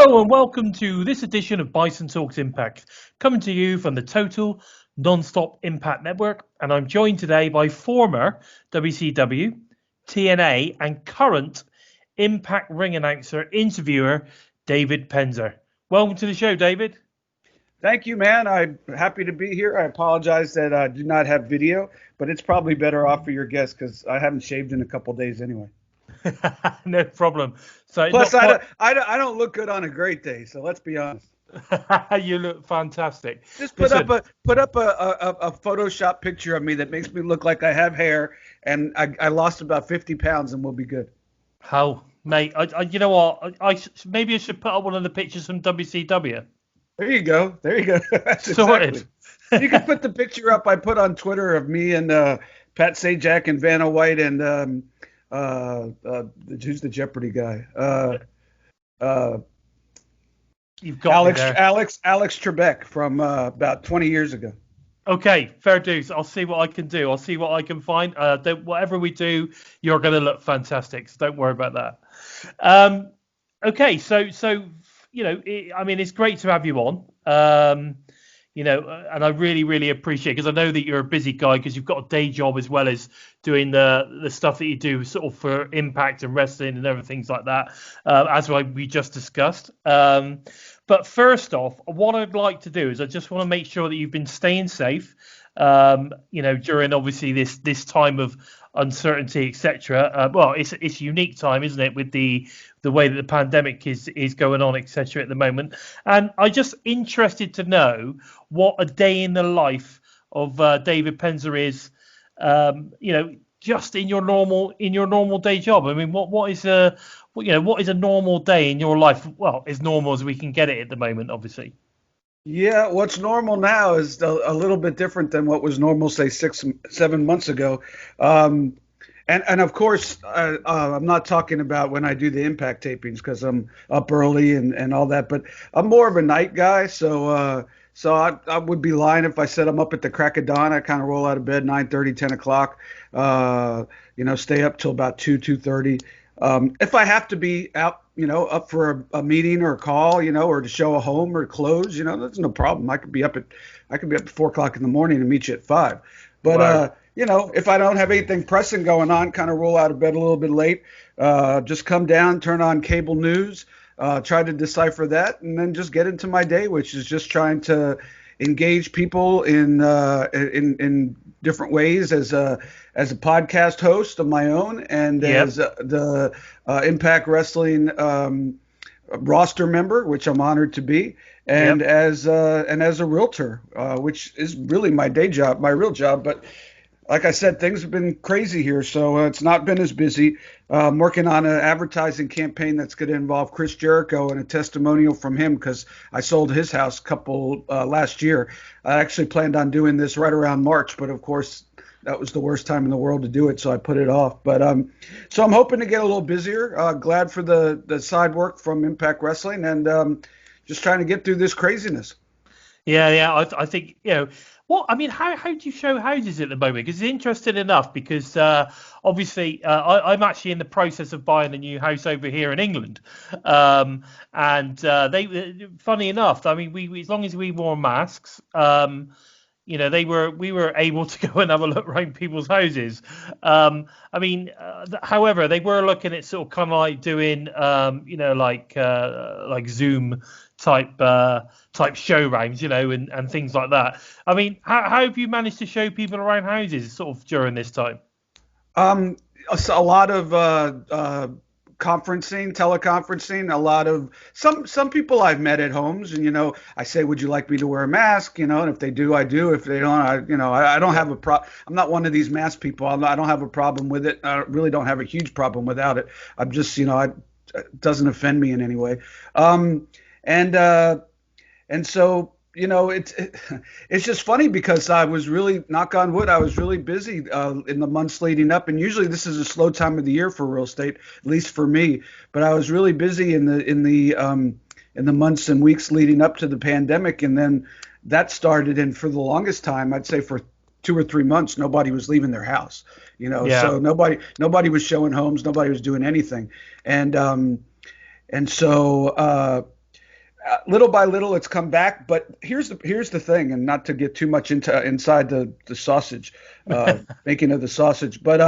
Hello and welcome to this edition of Bison Talks Impact, coming to you from the Total Nonstop Impact Network. And I'm joined today by former WCW, TNA and current Impact ring announcer, interviewer, David Penzer. Welcome to the show, David. Thank you, man. I'm happy to be here. I apologize that I do not have video, but it's probably better off for your guests because I haven't shaved in a couple days anyway. No problem. So Plus, I don't look good on a great day, so let's be honest. You look fantastic. Just put up a Photoshop picture of me that makes me look like I have hair, and I lost about 50 pounds, and we'll be good. How, mate? You know what? Maybe I should put up one of the pictures from WCW. There you go. That's sorted. Exactly. You can put the picture up I put on Twitter of me and Pat Sajak and Vanna White and who's the Jeopardy guy? You've got Alex Trebek from about 20 years ago. Okay, fair dues. I'll see what I can do. I'll see what I can find. Whatever we do, you're going to look fantastic. So don't worry about that. Okay, so you know, it's great to have you on. You know, and I really, really appreciate it because I know that you're a busy guy because you've got a day job as well as doing the stuff that you do sort of for Impact and wrestling and other things like that, as we just discussed. But first off, what I'd like to do is I just want to make sure that you've been staying safe, you know, during obviously this time of uncertainty, etc. Well, it's a unique time, isn't it, with the way that the pandemic is going on, etc. at the moment. And I'm just interested to know what a day in the life of David Penzer is, you know, just in your normal day job. I mean, what is a normal day in your life? Well, as normal as we can get it at the moment, obviously. Yeah, what's normal now is a little bit different than what was normal, say, 6-7 months ago. And of course, I'm not talking about when I do the Impact tapings because I'm up early and all that, but I'm more of a night guy. So I would be lying if I said I'm up at the crack of dawn. I kind of roll out of bed 9:30, 10 o'clock, you know, stay up till about 2:30. If I have to be out, you know, up for a meeting or a call, you know, or to show a home or close, you know, that's no problem. I could be up at 4 o'clock in the morning and meet you at 5. But, wow. You know, if I don't have anything pressing going on, kind of roll out of bed a little bit late, just come down, turn on cable news, try to decipher that, and then just get into my day, which is just trying to engage people in different ways as a podcast host of my own and as the Impact Wrestling roster member, which I'm honored to be, and as a realtor, which is really my day job, my real job. But like I said, things have been crazy here, so it's not been as busy. I'm working on an advertising campaign that's going to involve Chris Jericho and a testimonial from him because I sold his house last year. I actually planned on doing this right around March, but of course that was the worst time in the world to do it, so I put it off. But so I'm hoping to get a little busier. Glad for the side work from Impact Wrestling and just trying to get through this craziness. Yeah. I think, you know, how do you show houses at the moment? Because it's interesting enough because obviously I'm actually in the process of buying a new house over here in England. And they, funny enough, I mean, we as long as we wore masks, you know, we were able to go and have a look around people's houses. I mean, however, they were looking at sort of kind of like doing, you know, like Zoom type show rounds, you know, and things like that. I mean, how have you managed to show people around houses sort of during this time? A lot of teleconferencing, a lot of some people I've met at homes, and you know, I say, would you like me to wear a mask? You know, and if they do, I do. If they don't, I don't have a problem. I'm not one of these mask people. I don't have a problem with it. I really don't have a huge problem without it. I'm just, you know, it doesn't offend me in any way. And so, you know, it's just funny because I was really, knock on wood, I was really busy in the months leading up. And usually this is a slow time of the year for real estate, at least for me. But I was really busy in the months and weeks leading up to the pandemic. And then that started. And for the longest time, I'd say for 2 or 3 months, nobody was leaving their house, you know, so nobody was showing homes. Nobody was doing anything. And so little by little, it's come back. But here's the thing, and not to get too much inside the sausage, making of the sausage, but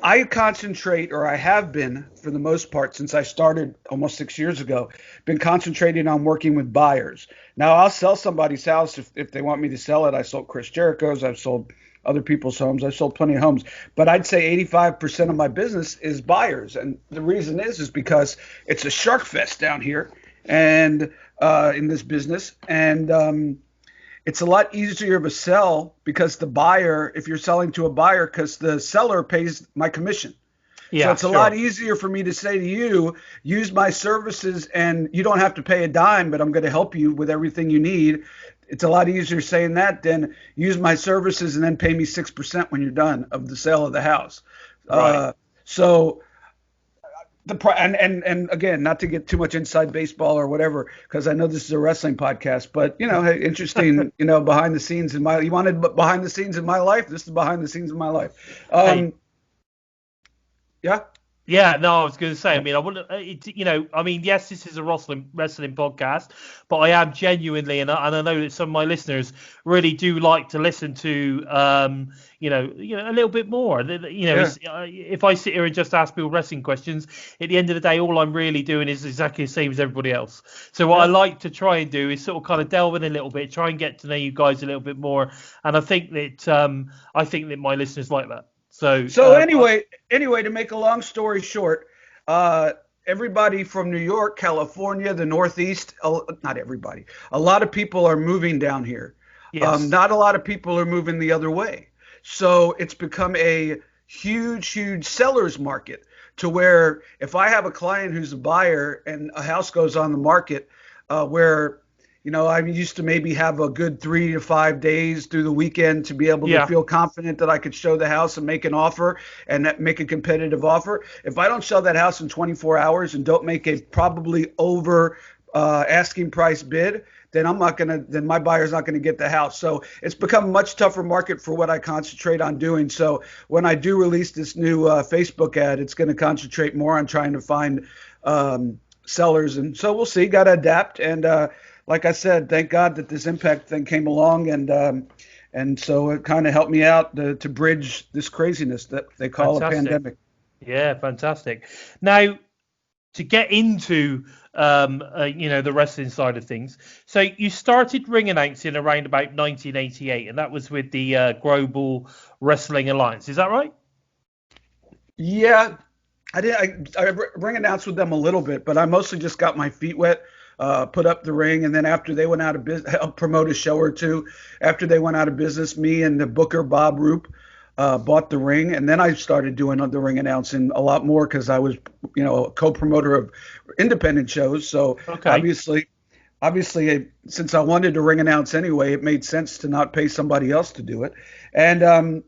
I concentrate, or I have been for the most part since I started almost 6 years ago, been concentrating on working with buyers. Now, I'll sell somebody's house if they want me to sell it. I sold Chris Jericho's, I've sold other people's homes, I've sold plenty of homes, but I'd say 85% of my business is buyers. And the reason is because it's a shark fest down here and in this business. And it's a lot easier to sell because the buyer, if you're selling to a buyer, because the seller pays my commission. Yeah, so it's a lot easier for me to say to you, use my services and you don't have to pay a dime, but I'm going to help you with everything you need. It's a lot easier saying that than use my services and then pay me 6% when you're done of the sale of the house. Right. So and again, not to get too much inside baseball or whatever, because I know this is a wrestling podcast, but hey, interesting, behind the scenes you wanted behind the scenes in my life. This is behind the scenes in my life. Yeah. Yeah, no, I was going to say, I mean, I wouldn't, yes, this is a wrestling podcast, but I am genuinely, and I know that some of my listeners really do like to listen to, a little bit more. If I sit here and just ask people wrestling questions, at the end of the day, all I'm really doing is exactly the same as everybody else. So what I like to try and do is sort of kind of delve in a little bit, try and get to know you guys a little bit more, and I think that my listeners like that. So anyway, to make a long story short, everybody from New York, California, the Northeast, not everybody, a lot of people are moving down here. Yes. Not a lot of people are moving the other way. So it's become a huge, huge seller's market to where if I have a client who's a buyer and a house goes on the market where I used to maybe have a good 3 to 5 days through the weekend to be able to feel confident that I could show the house and make an offer and make a competitive offer. If I don't sell that house in 24 hours and don't make a probably over asking price bid, then my buyer's not gonna get the house. So it's become a much tougher market for what I concentrate on doing. So when I do release this new Facebook ad, it's going to concentrate more on trying to find sellers. And so we'll see. Got to adapt. And like I said, thank God that this Impact thing came along, and so it kind of helped me out to bridge this craziness that they call a pandemic. Yeah, fantastic. Now, to get into the wrestling side of things, so you started ring announcing around about 1988, and that was with the Global Wrestling Alliance. Is that right? Yeah, I did. I ring announced with them a little bit, but I mostly just got my feet wet. Put up the ring, and then after they went out of business, helped promote a show or two. After they went out of business, me and the booker Bob Roop bought the ring, and then I started doing the ring announcing a lot more because I was, a co-promoter of independent shows. So obviously, since I wanted to ring announce anyway, it made sense to not pay somebody else to do it. And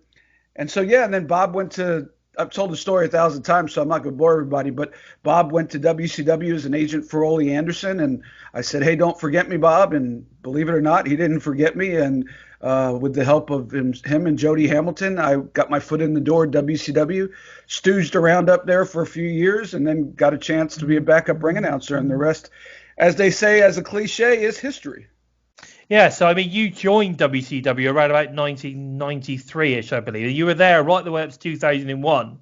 so and then Bob went to. I've told the story 1,000 times, so I'm not going to bore everybody, but Bob went to WCW as an agent for Ole Anderson, and I said, hey, don't forget me, Bob, and believe it or not, he didn't forget me, and with the help of him and Jody Hamilton, I got my foot in the door at WCW, stooged around up there for a few years, and then got a chance to be a backup ring announcer, and the rest, as they say, as a cliche, is history. Yeah, so I mean, you joined WCW around about 1993-ish, I believe. And you were there right the way up to 2001.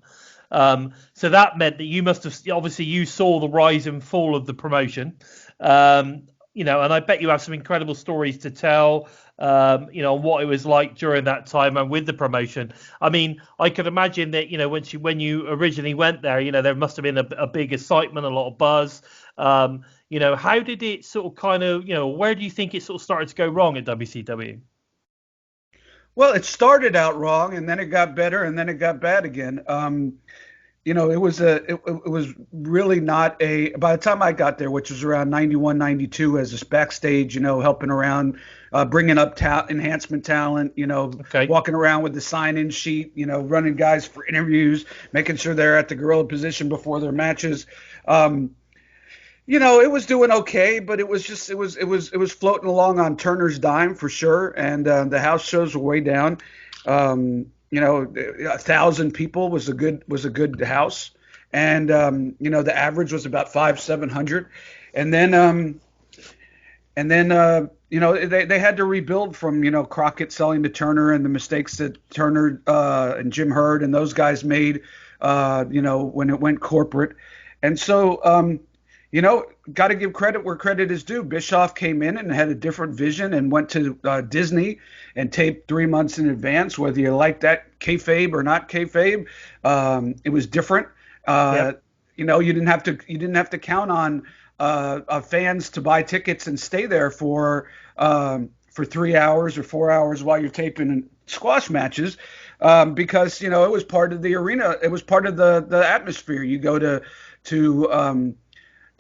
So that meant that you must have, obviously, you saw the rise and fall of the promotion. And I bet you have some incredible stories to tell, what it was like during that time and with the promotion. I mean, I could imagine that, when you originally went there, there must have been a big excitement, a lot of buzz. How did it sort of kind of, where do you think it sort of started to go wrong at WCW? Well, it started out wrong, and then it got better, and then it got bad again. It was really not by the time I got there, which was around 91, 92, as a backstage, helping around, bringing up enhancement talent, walking around with the sign-in sheet, running guys for interviews, making sure they're at the gorilla position before their matches. It was doing okay, but it was floating along on Turner's dime for sure. And the house shows were way down. 1,000 people was a good house. And, the average was about 500-700. and then they had to rebuild from Crockett selling to Turner and the mistakes that Turner and Jim Hurd and those guys made when it went corporate. And so got to give credit where credit is due. Bischoff came in and had a different vision and went to Disney and taped 3 months in advance, whether you like that kayfabe or not kayfabe. It was different. Yep. You didn't have to count on fans to buy tickets and stay there for 3 hours or 4 hours while you're taping squash matches, because it was part of the arena. It was part of the atmosphere. You go to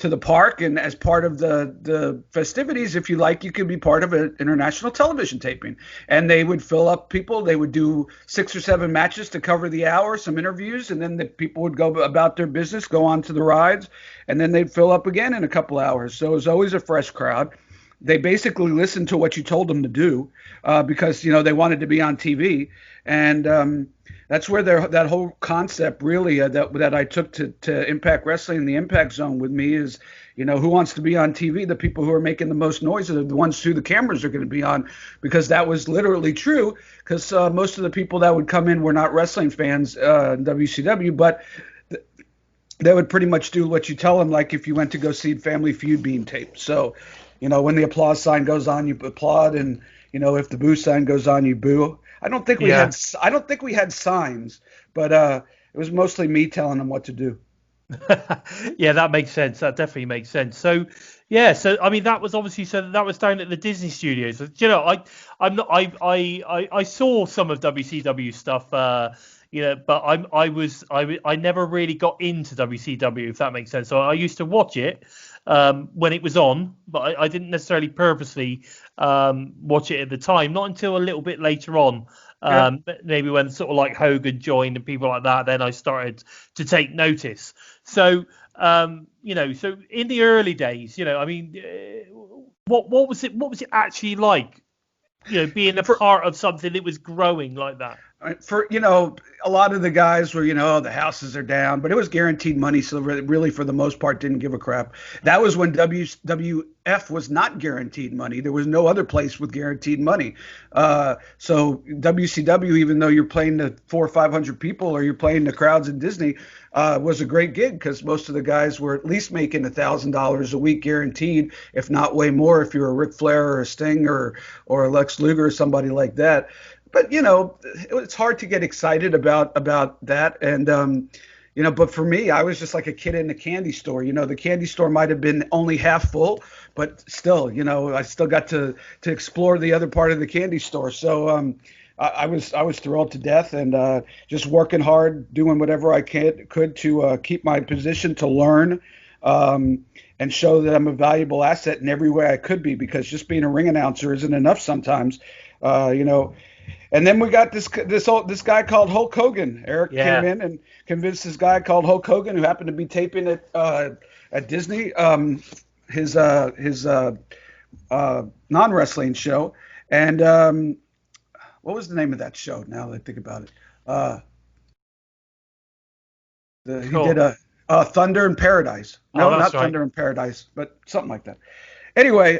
the park, and as part of the festivities, if you like, you could be part of an international television taping. And they would fill up people. They would do 6 or 7 matches to cover the hour, some interviews, and then the people would go about their business, go on to the rides, and then they'd fill up again in a couple hours. So it was always a fresh crowd. They basically listened to what you told them to do, because they wanted to be on TV. And that's where that whole concept really that I took to Impact Wrestling, the Impact Zone with me is, who wants to be on TV? The people who are making the most noise are the ones who the cameras are going to be on, because that was literally true, because most of the people that would come in were not wrestling fans in WCW, but they would pretty much do what you tell them, like if you went to go see Family Feud being taped. So, when the applause sign goes on, you applaud, and if the boo sign goes on, you boo. I don't think we had signs, but it was mostly me telling them what to do. Yeah, that makes sense. That definitely makes sense. So, yeah. So, I mean, that was obviously that was down at the Disney Studios. I saw some of WCW stuff. But I never really got into WCW, if that makes sense. So I used to watch it when it was on, but I didn't necessarily purposely watch it at the time. Not until a little bit later on, maybe when sort of like Hogan joined and people like that. Then I started to take notice. So so in the early days, I mean, what was it? What was it actually like? Being a part of something that was growing like that. For a lot of the guys were the houses are down, but it was guaranteed money, so really for the most part didn't give a crap. That was when WWF was not guaranteed money. There was no other place with guaranteed money. So WCW, even though you're playing to 400 or 500 people, or you're playing the crowds in Disney, was a great gig, because most of the guys were at least making $1,000 a week guaranteed, if not way more, if you're a Ric Flair or a Sting or a Lex Luger or somebody like that. But it's hard to get excited about that, and but for me, I was just like a kid in a candy store. The candy store might have been only half full, but still, I still got to explore the other part of the candy store. So I was thrilled to death, and just working hard, doing whatever I could to keep my position, to learn, and show that I'm a valuable asset in every way I could be, because just being a ring announcer isn't enough sometimes, And then we got this guy called Hulk Hogan. Eric came in and convinced this guy called Hulk Hogan, who happened to be taping at Disney, his non-wrestling show. And what was the name of that show? Now that I think about it, he did Thunder in Paradise. No, not right. Thunder in Paradise, but something like that. Anyway,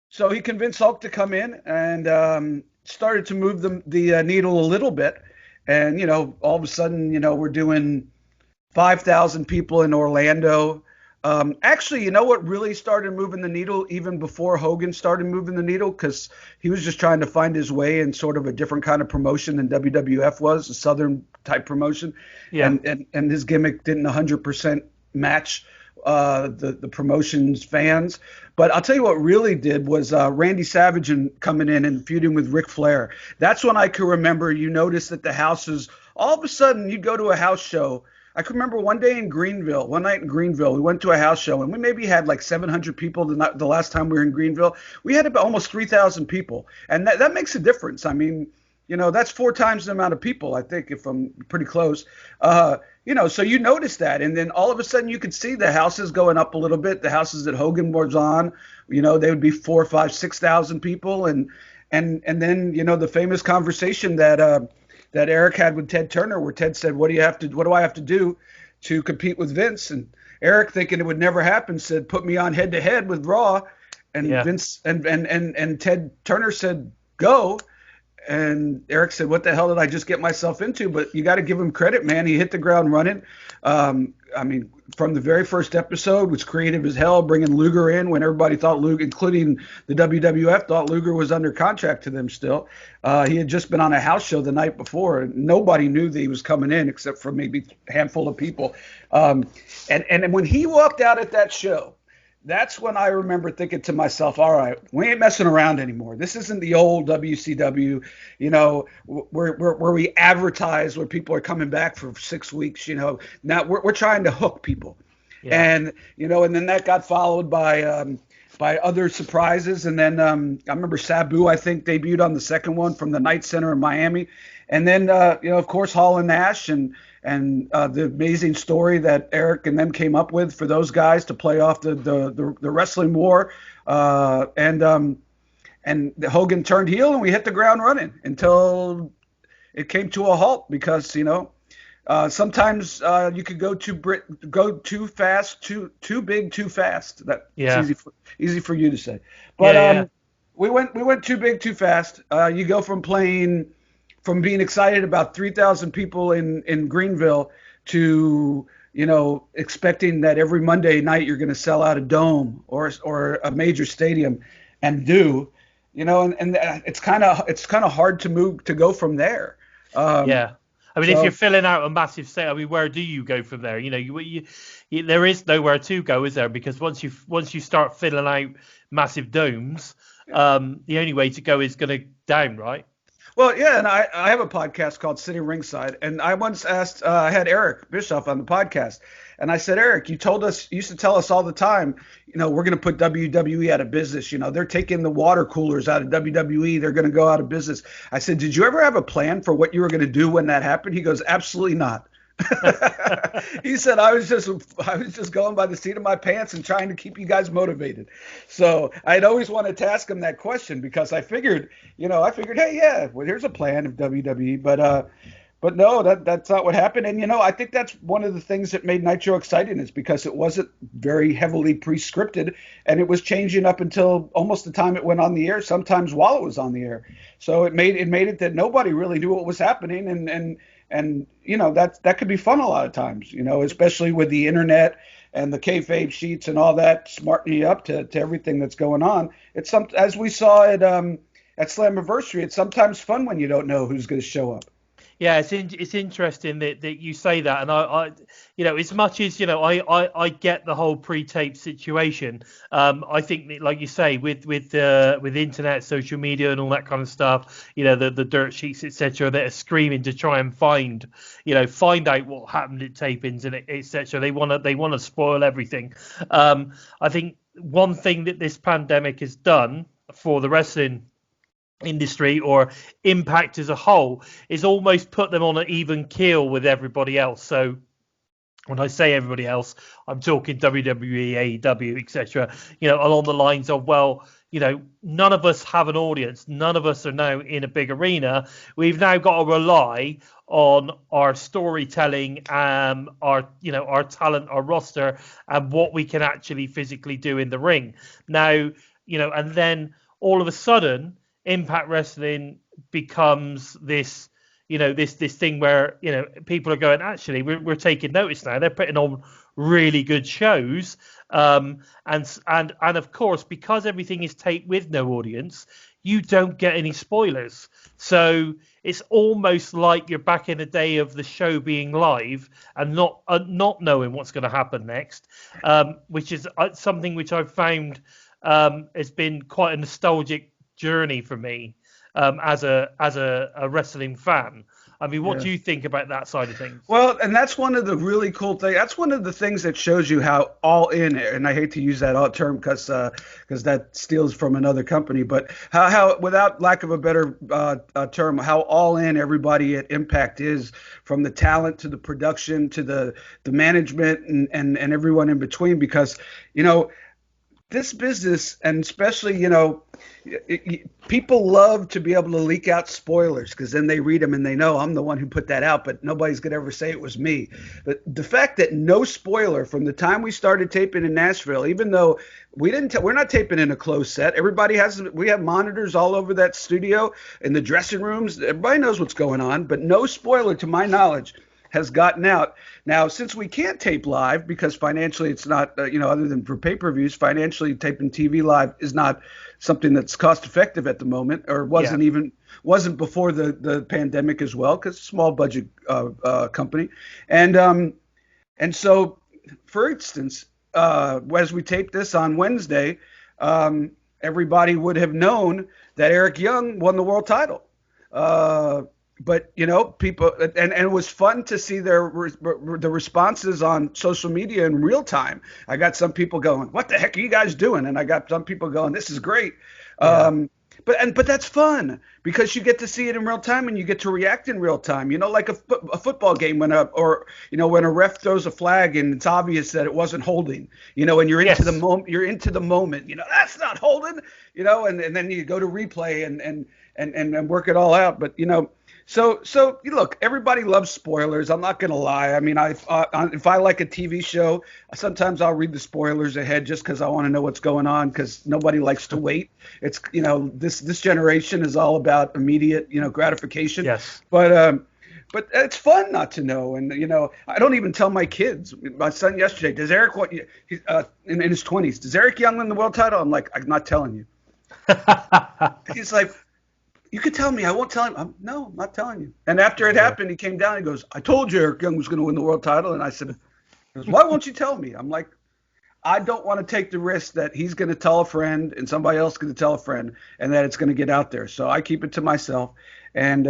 so he convinced Hulk to come in and started to move the needle a little bit. And, all of a sudden, we're doing 5,000 people in Orlando. Actually, what really started moving the needle even before Hogan started moving the needle, because he was just trying to find his way in sort of a different kind of promotion than WWF was, a Southern type promotion. Yeah. And his gimmick didn't 100% match the promotion's fans. But I'll tell you what really did was Randy Savage coming in and feuding with Ric Flair. That's when I can remember you notice that the houses, all of a sudden you'd go to a house show. I can remember one night in Greenville, we went to a house show, and we maybe had like 700 people the last time we were in Greenville. We had about almost 3,000 people, and that makes a difference. I mean, that's 4 times the amount of people, I think, if I'm pretty close. So you notice that, and then all of a sudden you could see the houses going up a little bit. The houses that Hogan was on, they would be 4,000, 5,000, 6,000 people, and then the famous conversation that Eric had with Ted Turner, where Ted said, "What do I have to do to compete with Vince. And Eric, thinking it would never happen, said, "Put me on head to head with Raw." And Vince and Ted Turner said, "Go." And Eric said, "What the hell did I just get myself into?" But you got to give him credit, man. He hit the ground running. I mean, from the very first episode, was creative as hell, bringing Luger in when everybody thought Luger, including the WWF, thought Luger was under contract to them still. He had just been on a house show the night before. And nobody knew that he was coming in except for maybe a handful of people. And when he walked out at that show, that's when I remember thinking to myself, all right, we ain't messing around anymore. This isn't the old WCW, where we advertise where people are coming back for 6 weeks, Now we're trying to hook people. Yeah. And then that got followed by other surprises. And then I remember Sabu, I think, debuted on the second one from the Night Center in Miami. And then, of course, Hall and Nash and the amazing story that Eric and them came up with for those guys to play off the wrestling war. And Hogan turned heel and we hit the ground running until it came to a halt because, sometimes you could go too fast, too big, too fast. That's easy for you to say. But we went too big, too fast. You go from being excited about 3,000 people in Greenville to, expecting that every Monday night you're going to sell out a dome or a major stadium and it's kind of hard to go from there. If you're filling out a massive set, where do you go from there? There is nowhere to go, is there? Because once you start filling out massive domes, the only way to go is going to down, right? Well, yeah, and I have a podcast called Sitting Ringside, and I once asked, I had Eric Bischoff on the podcast, and I said, Eric, you used to tell us all the time, we're going to put WWE out of business. They're taking the water coolers out of WWE. They're going to go out of business. I said, did you ever have a plan for what you were going to do when that happened? He goes, absolutely not. He said, I was just going by the seat of my pants and trying to keep you guys motivated. So I'd always wanted to ask him that question because I figured, hey, yeah, well, here's a plan of WWE, but no, that's not what happened. And, I think that's one of the things that made Nitro exciting is because it wasn't very heavily pre-scripted and it was changing up until almost the time it went on the air, sometimes while it was on the air. So it made it that nobody really knew what was happening. And that could be fun a lot of times, especially with the internet and the kayfabe sheets and all that, smartening you up to everything that's going on. It's as we saw at Slammiversary, it's sometimes fun when you don't know who's going to show up. Yeah, it's interesting that you say that, and I as much as I get the whole pre-tape situation. I think that, like you say, with internet, social media, and all that kind of stuff, the dirt sheets, etc., that are screaming to try and find out what happened at tapings and etc. They want to spoil everything. I think one thing that this pandemic has done for the wrestling industry or Impact as a whole is almost put them on an even keel with everybody else. So when I say everybody else, I'm talking WWE, AEW, etc. Along the lines of, well, none of us have an audience. None of us are now in a big arena. We've now got to rely on our storytelling, our talent, our roster, and what we can actually physically do in the ring. Now, and then all of a sudden, Impact Wrestling becomes this, this thing where, people are going, actually, we're taking notice now. They're putting on really good shows. And of course, because everything is taped with no audience, you don't get any spoilers. So it's almost like you're back in the day of the show being live and not knowing what's going to happen next, which is something which I've found has been quite a nostalgic journey for me as a wrestling fan. What do you think about that side of things? Well, and that's one of the really cool things. That's one of the things that shows you how all in, and I hate to use that term because that steals from another company, but how without lack of a better term, how all in everybody at Impact is, from the talent to the production to the management and everyone in between. Because this business, and especially, you know, people love to be able to leak out spoilers because then they read them and they know I'm the one who put that out, but nobody's going to ever say it was me. But the fact that no spoiler from the time we started taping in Nashville, even though we're not taping in a closed set. We have monitors all over that studio in the dressing rooms. Everybody knows what's going on, but no spoiler to my knowledge has gotten out. Now, since we can't tape live because financially it's not, other than for pay-per-views, financially taping TV live is not something that's cost effective at the moment, or wasn't before the pandemic as well, because small budget company. And so, for instance, as we tape this on Wednesday, everybody would have known that Eric Young won the world title. But, you know, people, and it was fun to see the responses on social media in real time. I got some people going, "What the heck are you guys doing?" And I got some people going, "This is great." Yeah. But that's fun because you get to see it in real time and you get to react in real time. You know, like a football game when a ref throws a flag and it's obvious that it wasn't holding. You know, and you're into the moment. You're into the moment. You know, that's not holding. You know, and then you go to replay and work it all out. But you know. So look, everybody loves spoilers. I'm not gonna lie. I mean, if I like a TV show, sometimes I'll read the spoilers ahead just because I want to know what's going on. Because nobody likes to wait. It's this generation is all about immediate gratification. Yes. But it's fun not to know. And I don't even tell my kids. My son yesterday, does Eric in his 20s? Does Eric Young win the world title? I'm like, I'm not telling you. He's like, you could tell me. I won't tell him. No, I'm not telling you. And after it happened, he came down and goes, I told you Eric Young was going to win the world title. And I said, why won't you tell me? I'm like, I don't want to take the risk that he's going to tell a friend and somebody else is going to tell a friend and that it's going to get out there. So I keep it to myself. And,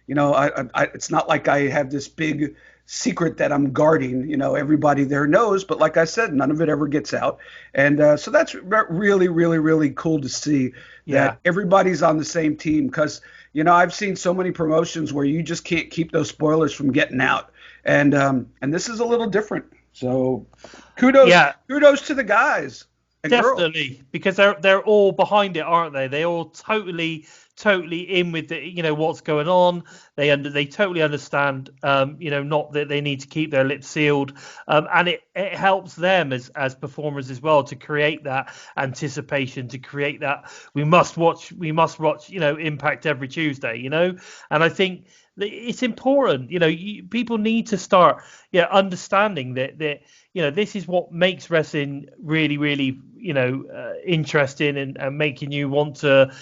it's not like I have this big secret that I'm guarding. Everybody there knows. But like I said, none of it ever gets out. And so that's really, really, really cool to see that everybody's on the same team. Because, I've seen so many promotions where you just can't keep those spoilers from getting out. And this is a little different. So kudos to the guys. And definitely, girls. Because they're all behind it, aren't they? They all totally in with what's going on. They totally understand, not that they need to keep their lips sealed, and it helps them as performers as well to create that anticipation, to create that we must watch, Impact every Tuesday, and I think it's important. People need to start understanding that this is what makes wrestling really, really interesting and making you want to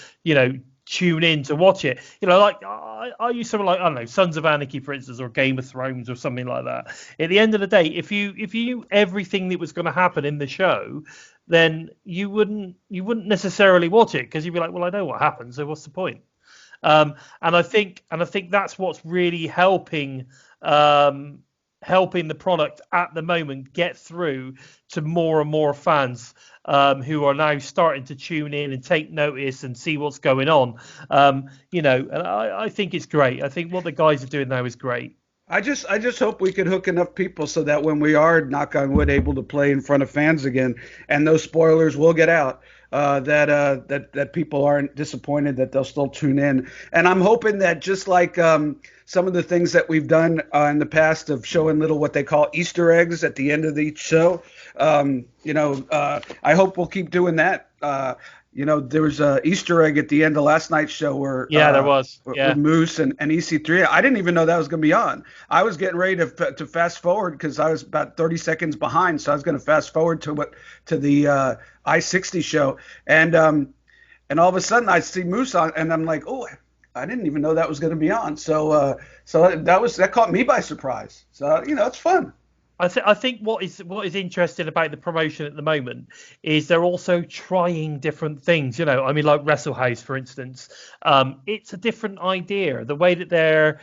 tune in to watch it. Like I use something like, I don't know, Sons of Anarchy, for instance, or Game of Thrones or something like that. At the end of the day, if you knew everything that was going to happen in the show, then you wouldn't necessarily watch it because you'd be like, well, I know what happens, so what's the point? And I think that's what's really helping the product at the moment get through to more and more fans who are now starting to tune in and take notice and see what's going on. And I think it's great. I think what the guys are doing now is great. I just hope we can hook enough people so that when we are, knock on wood, able to play in front of fans again, and those spoilers will get out, that people aren't disappointed, that they'll still tune in. And I'm hoping that just like some of the things that we've done in the past of showing little what they call Easter eggs at the end of each show, I hope we'll keep doing that. There was an Easter egg at the end of last night's show where there was with Moose and EC3. I didn't even know that was going to be on. I was getting ready to fast forward because I was about 30 seconds behind, so I was going to fast forward to the I-60 show, and all of a sudden I see Moose on, and I'm like, oh, I didn't even know that was going to be on. So that caught me by surprise. So it's fun. I think what is interesting about the promotion at the moment is they're also trying different things. I mean, like WrestleHouse, for instance. It's a different idea. The way that they're,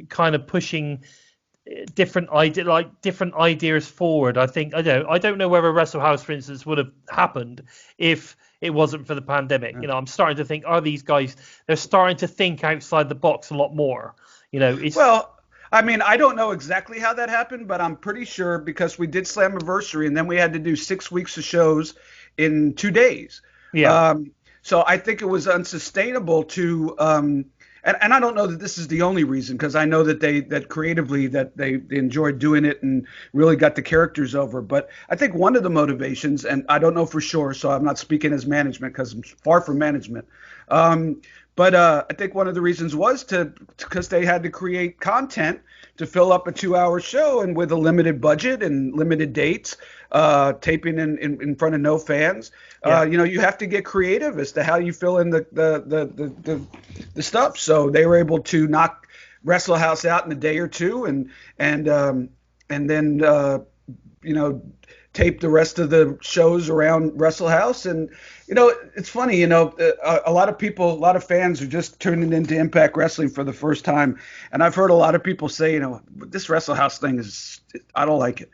kind of pushing different ideas forward. I think I don't know whether WrestleHouse, for instance, would have happened if it wasn't for the pandemic. I'm starting to think, are these guys? They're starting to think outside the box a lot more. I mean, I don't know exactly how that happened, but I'm pretty sure because we did Slammiversary and then we had to do 6 weeks of shows in 2 days. Yeah. Um, so I think it was unsustainable to, and I don't know that this is the only reason because I know that that creatively that they enjoyed doing it and really got the characters over. But I think one of the motivations, and I don't know for sure, so I'm not speaking as management because I'm far from management. But I think one of the reasons was because they had to create content to fill up a 2-hour show and with a limited budget and limited dates, taping in front of no fans. Yeah. You have to get creative as to how you fill in the stuff. So they were able to knock Wrestle House out in a day or two and then tape the rest of the shows around Wrestle House. And it's funny, a lot of people, a lot of fans are just tuning into Impact Wrestling for the first time, and I've heard a lot of people say, this Wrestle House thing I don't like it.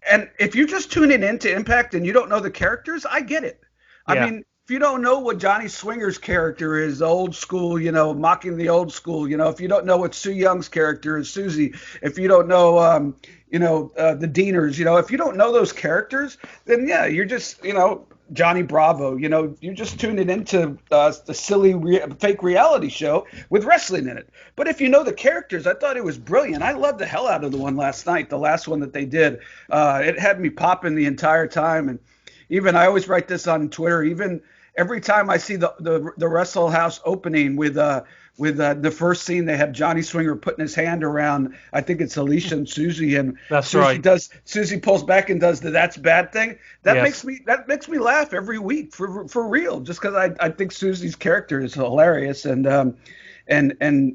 And if you're just tuning into Impact and you don't know the characters, I get it. Yeah. I mean, if you don't know what Johnny Swinger's character is, old school, mocking the old school, if you don't know what Sue Young's character is, Susie, if you don't know, the Deaners, if you don't know those characters, then yeah, you're just, Johnny Bravo, you're just tuning into the silly fake reality show with wrestling in it. But if you know the characters, I thought it was brilliant. I loved the hell out of the one last night, the last one that they did. It had me popping the entire time. And even I always write this on Twitter, even every time I see the Wrestle House opening with the first scene, they have Johnny Swinger putting his hand around, I think it's Alicia and Susie, and that's right. Susie pulls back and does the "that's bad" thing. That makes me laugh every week for real, just because I think Susie's character is hilarious, and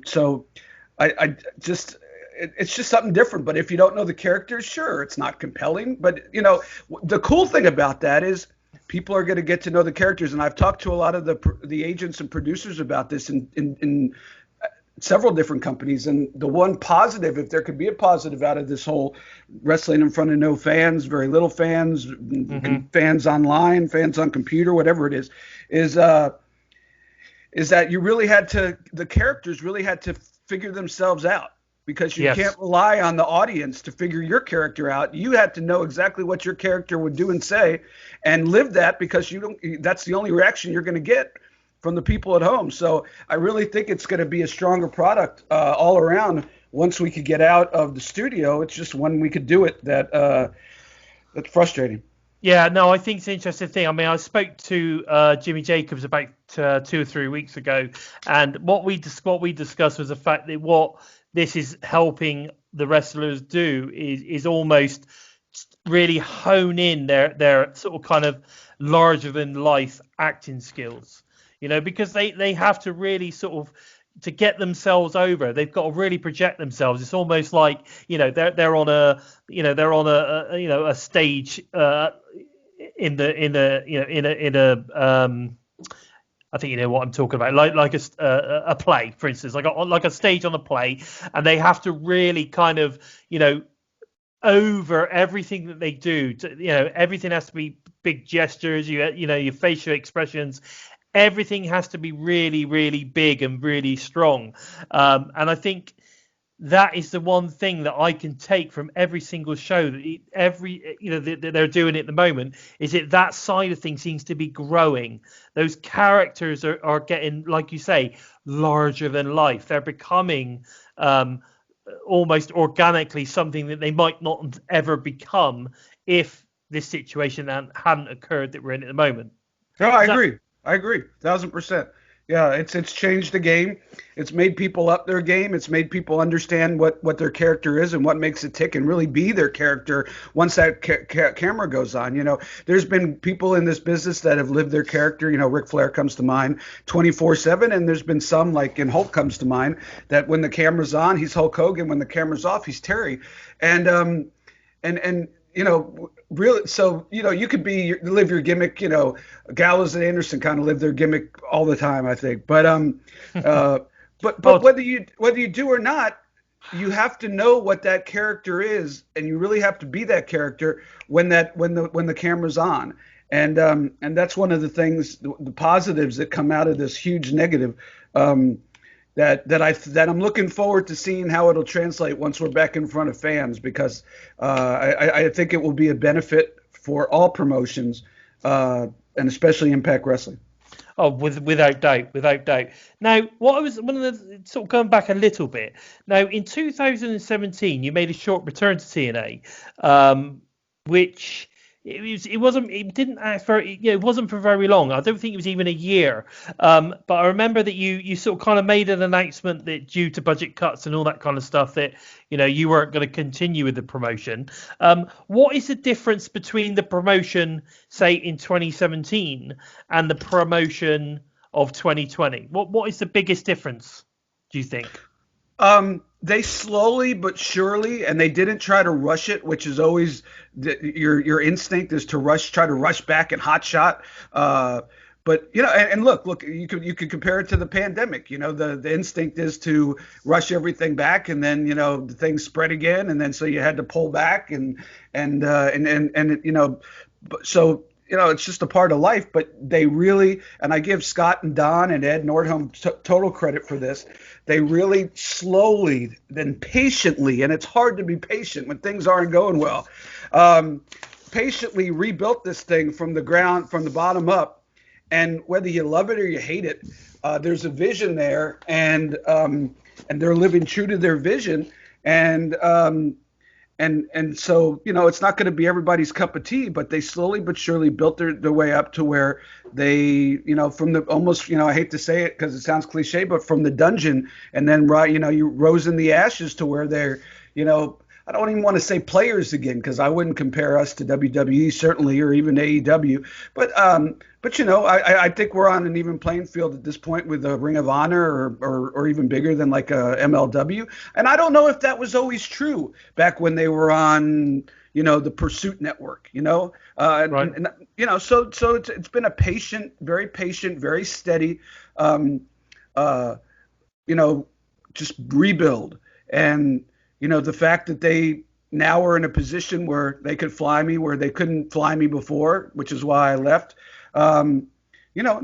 so I just. It's just something different. But if you don't know the characters, sure, it's not compelling. But the cool thing about that is people are going to get to know the characters. And I've talked to a lot of the agents and producers about this in several different companies. And the one positive, if there could be a positive out of this whole wrestling in front of no fans, very little fans, fans online, fans on computer, whatever it is that the characters really had to figure themselves out. Because you can't rely on the audience to figure your character out. You had to know exactly what your character would do and say and live that, because that's the only reaction you're going to get from the people at home. So I really think it's going to be a stronger product all around once we could get out of the studio. It's just when we could do it that's frustrating. Yeah, no, I think it's an interesting thing. I mean, I spoke to Jimmy Jacobs about 2 or 3 weeks ago, and what we discussed was the fact that what this is helping the wrestlers do is almost really hone in their sort of kind of larger than life acting skills, because they have to really sort of, to get themselves over, they've got to really project themselves. It's almost like they're on a stage in a I think you know what I'm talking about, like a play, for instance, like a stage on a play, and they have to really kind of over everything that they do. Everything has to be big gestures. Your facial expressions. Everything has to be really, really big and really strong. And I think that is the one thing that I can take from every single show that they're doing at the moment, is that side of things seems to be growing. Those characters are getting, like you say, larger than life. They're becoming almost organically something that they might not ever become if this situation hadn't occurred that we're in at the moment. No, I agree. 1,000%. Yeah, it's changed the game. It's made people up their game. It's made people understand what their character is and what makes it tick and really be their character once that camera goes on. There's been people in this business that have lived their character. Ric Flair comes to mind 24/7, and there's been some, like in Hulk comes to mind, that when the camera's on, he's Hulk Hogan. When the camera's off, he's Terry. And really, so you could live your gimmick. Gallows and Anderson kind of live their gimmick all the time, I think. But but whether you do or not, you have to know what that character is, and you really have to be that character when the camera's on. And that's one of the things, the positives that come out of this huge negative. that I'm looking forward to seeing how it'll translate once we're back in front of fans, because I think it will be a benefit for all promotions, and especially Impact Wrestling. Oh, without doubt, without doubt. Now, what I was one of the sort of going back a little bit. Now, in 2017, you made a short return to TNA, which it didn't act for it wasn't for very long. I don't think it was even a year. But I remember that you sort of kind of made an announcement that due to budget cuts and all that kind of stuff that you weren't going to continue with the promotion. What is the difference between the promotion, say, in 2017 and the promotion of 2020? What is the biggest difference, do you think? They slowly but surely, and they didn't try to rush it, which is always your instinct is to try to rush back and hot shot. But and look, you could compare it to the pandemic. The instinct is to rush everything back, and then the things spread again, and then so you had to pull back, so it's just a part of life. But they really, and I give Scott and Don and Ed Nordholm total credit for this. They really slowly, then patiently, and it's hard to be patient when things aren't going well, patiently rebuilt this thing from the ground, from the bottom up. And whether you love it or you hate it, there's a vision there, and they're living true to their vision. And so it's not going to be everybody's cup of tea, but they slowly but surely built their way up to where they from the almost I hate to say it because it sounds cliche, but from the dungeon, and then you rose in the ashes to where they're I don't even want to say players again, because I wouldn't compare us to WWE certainly, or even AEW. But I think we're on an even playing field at this point with a Ring of Honor, or even bigger than like a MLW. And I don't know if that was always true back when they were on the Pursuit Network. Right. So it's been a very patient, very steady, just rebuild. And the fact that they now are in a position where they could fly me where they couldn't fly me before, which is why I left. No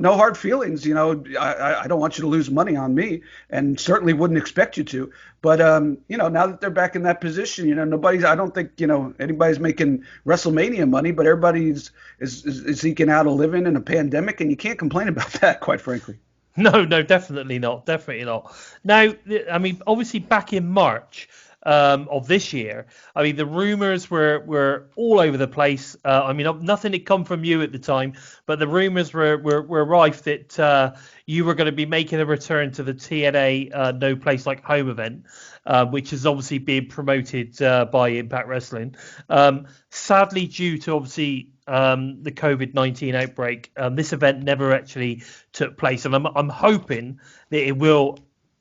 hard feelings. I don't want you to lose money on me, and certainly wouldn't expect you to. But now that they're back in that position, I don't think anybody's making WrestleMania money, but everybody's is eking out a living in a pandemic, and you can't complain about that, quite frankly. No, definitely not. Definitely not. Now, I mean, obviously back in March of this year, I mean, the rumors were all over the place. I mean, nothing had come from you at the time, but the rumors were rife that you were going to be making a return to the TNA No Place Like Home event, which is obviously being promoted by Impact Wrestling. Sadly, due to obviously the COVID-19 outbreak, this event never actually took place, and I'm hoping that it will,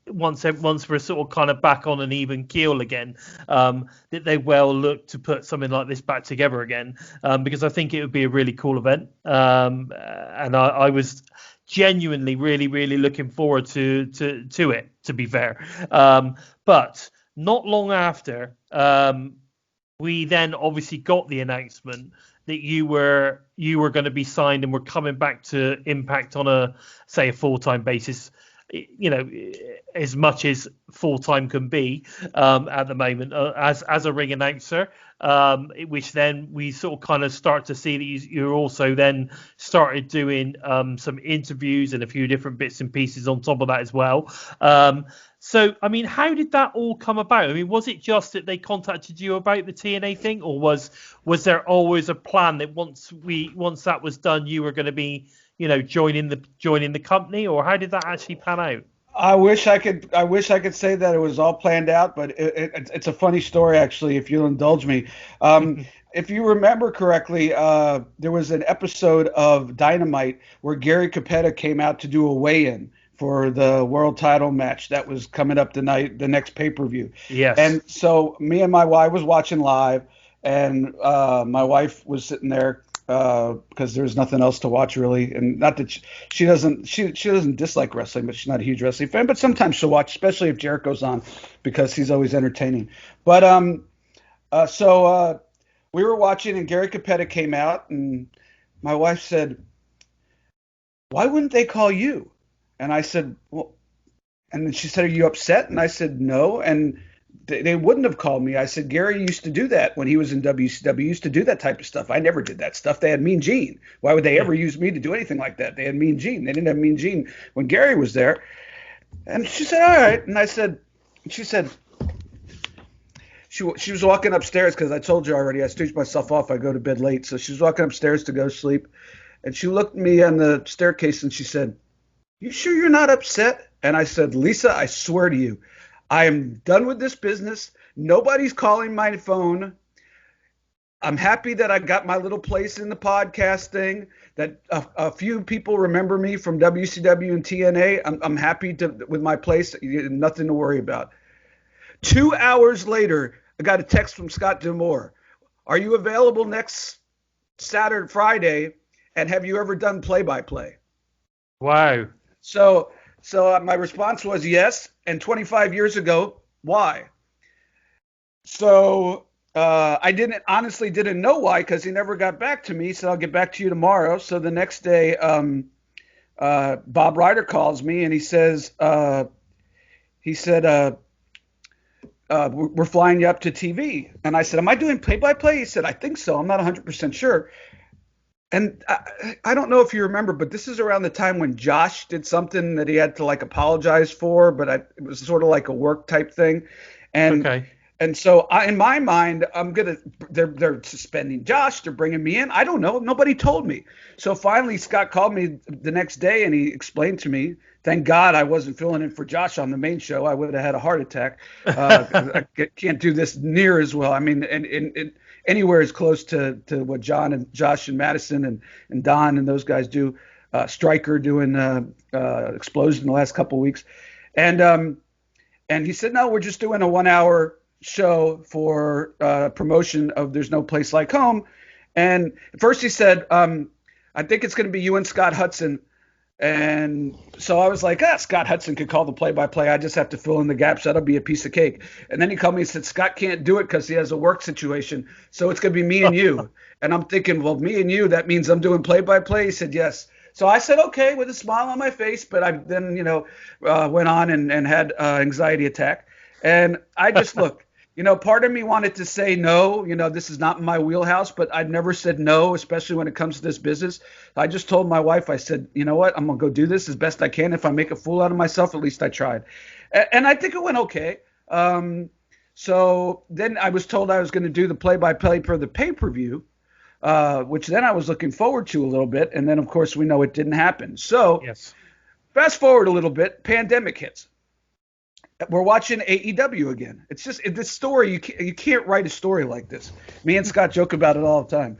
once we're sort of kind of back on an even keel again, that they will look to put something like this back together again, because I think it would be a really cool event, and I was genuinely really, really looking forward to it, to be fair. But not long after, we then obviously got the announcement that you were going to be signed and were coming back to Impact on a full-time basis, as much as full-time can be at the moment, as a ring announcer, which then we sort of kind of start to see that you also then started doing some interviews and a few different bits and pieces on top of that as well. So, I mean, how did that all come about? I mean, was it just that they contacted you about the TNA thing, or was there always a plan that once that was done, you were going to be, joining the company, or how did that actually pan out? I wish I could say that it was all planned out, but it's a funny story, actually, if you'll indulge me. If you remember correctly, there was an episode of Dynamite where Gary Capetta came out to do a weigh-in for the world title match that was coming up the next pay-per-view. Yes. And so me and my wife was watching live, and my wife was sitting there because there's nothing else to watch really, and not that she doesn't dislike wrestling, but she's not a huge wrestling fan. But sometimes she'll watch, especially if Jericho's on, because he's always entertaining. But so we were watching, and Gary Capetta came out, and my wife said, "Why wouldn't they call you?" And I said, "Well, And then she said, "Are you upset?" And I said, "No." And they wouldn't have called me. I said, "Gary used to do that when he was in WCW. He used to do that type of stuff. I never did that stuff. They had Mean Gene. Why would they Yeah. ever use me to do anything like that? They had Mean Gene. They didn't have Mean Gene when Gary was there." And she said, "All right." And she said, she was walking upstairs because I told you already, I stooge myself off. I go to bed late. So she was walking upstairs to go sleep. And she looked at me on the staircase and she said, "You sure you're not upset?" And I said, "Lisa, I swear to you, I am done with this business. Nobody's calling my phone. I'm happy that I got my little place in the podcasting, that a few people remember me from WCW and TNA. I'm happy with my place. Nothing to worry about." 2 hours later, I got a text from Scott D'Amore. "Are you available next Saturday, Friday? And have you ever done play-by-play?" Wow. So my response was yes. And 25 years ago, why? So I honestly didn't know why, because he never got back to me. So I'll get back to you tomorrow. So the next day, Bob Ryder calls me and he said, "We're flying you up to TV." And I said, "Am I doing play-by-play?" He said, "I think so. I'm not 100% sure." And I don't know if you remember, but this is around the time when Josh did something that he had to like apologize for, but it was sort of like a work type thing. And Okay. and so in my mind, they're suspending Josh. They're bringing me in. I don't know. Nobody told me. So finally, Scott called me the next day and he explained to me. Thank God I wasn't filling in for Josh on the main show. I would have had a heart attack. I can't do this near as well. I mean, and anywhere as close to what John and Josh and Madison and Don and those guys do. Stryker doing Explosion the last couple of weeks. And he said, "No, we're just doing a 1 hour show for promotion of There's No Place Like Home." And at first he said, "I think it's going to be you and Scott Hudson." And so I was like, Scott Hudson could call the play-by-play. I just have to fill in the gaps. That'll be a piece of cake. And then he called me and said, "Scott can't do it because he has a work situation. So it's going to be me and you." And I'm thinking, well, me and you, that means I'm doing play-by-play? He said, "Yes." So I said, okay, with a smile on my face. But I then, went on and had anxiety attack. And I just look. Part of me wanted to say no, this is not in my wheelhouse, but I've never said no, especially when it comes to this business. I just told my wife, I said, "You know what? I'm going to go do this as best I can. If I make a fool out of myself, at least I tried." And I think it went okay. So then I was told I was going to do the play-by-play for the pay-per-view, which then I was looking forward to a little bit. And then, of course, we know it didn't happen. So Yes. fast forward a little bit, pandemic hits. We're watching AEW again. It's just this story. You can't write a story like this. Me and Scott joke about it all the time.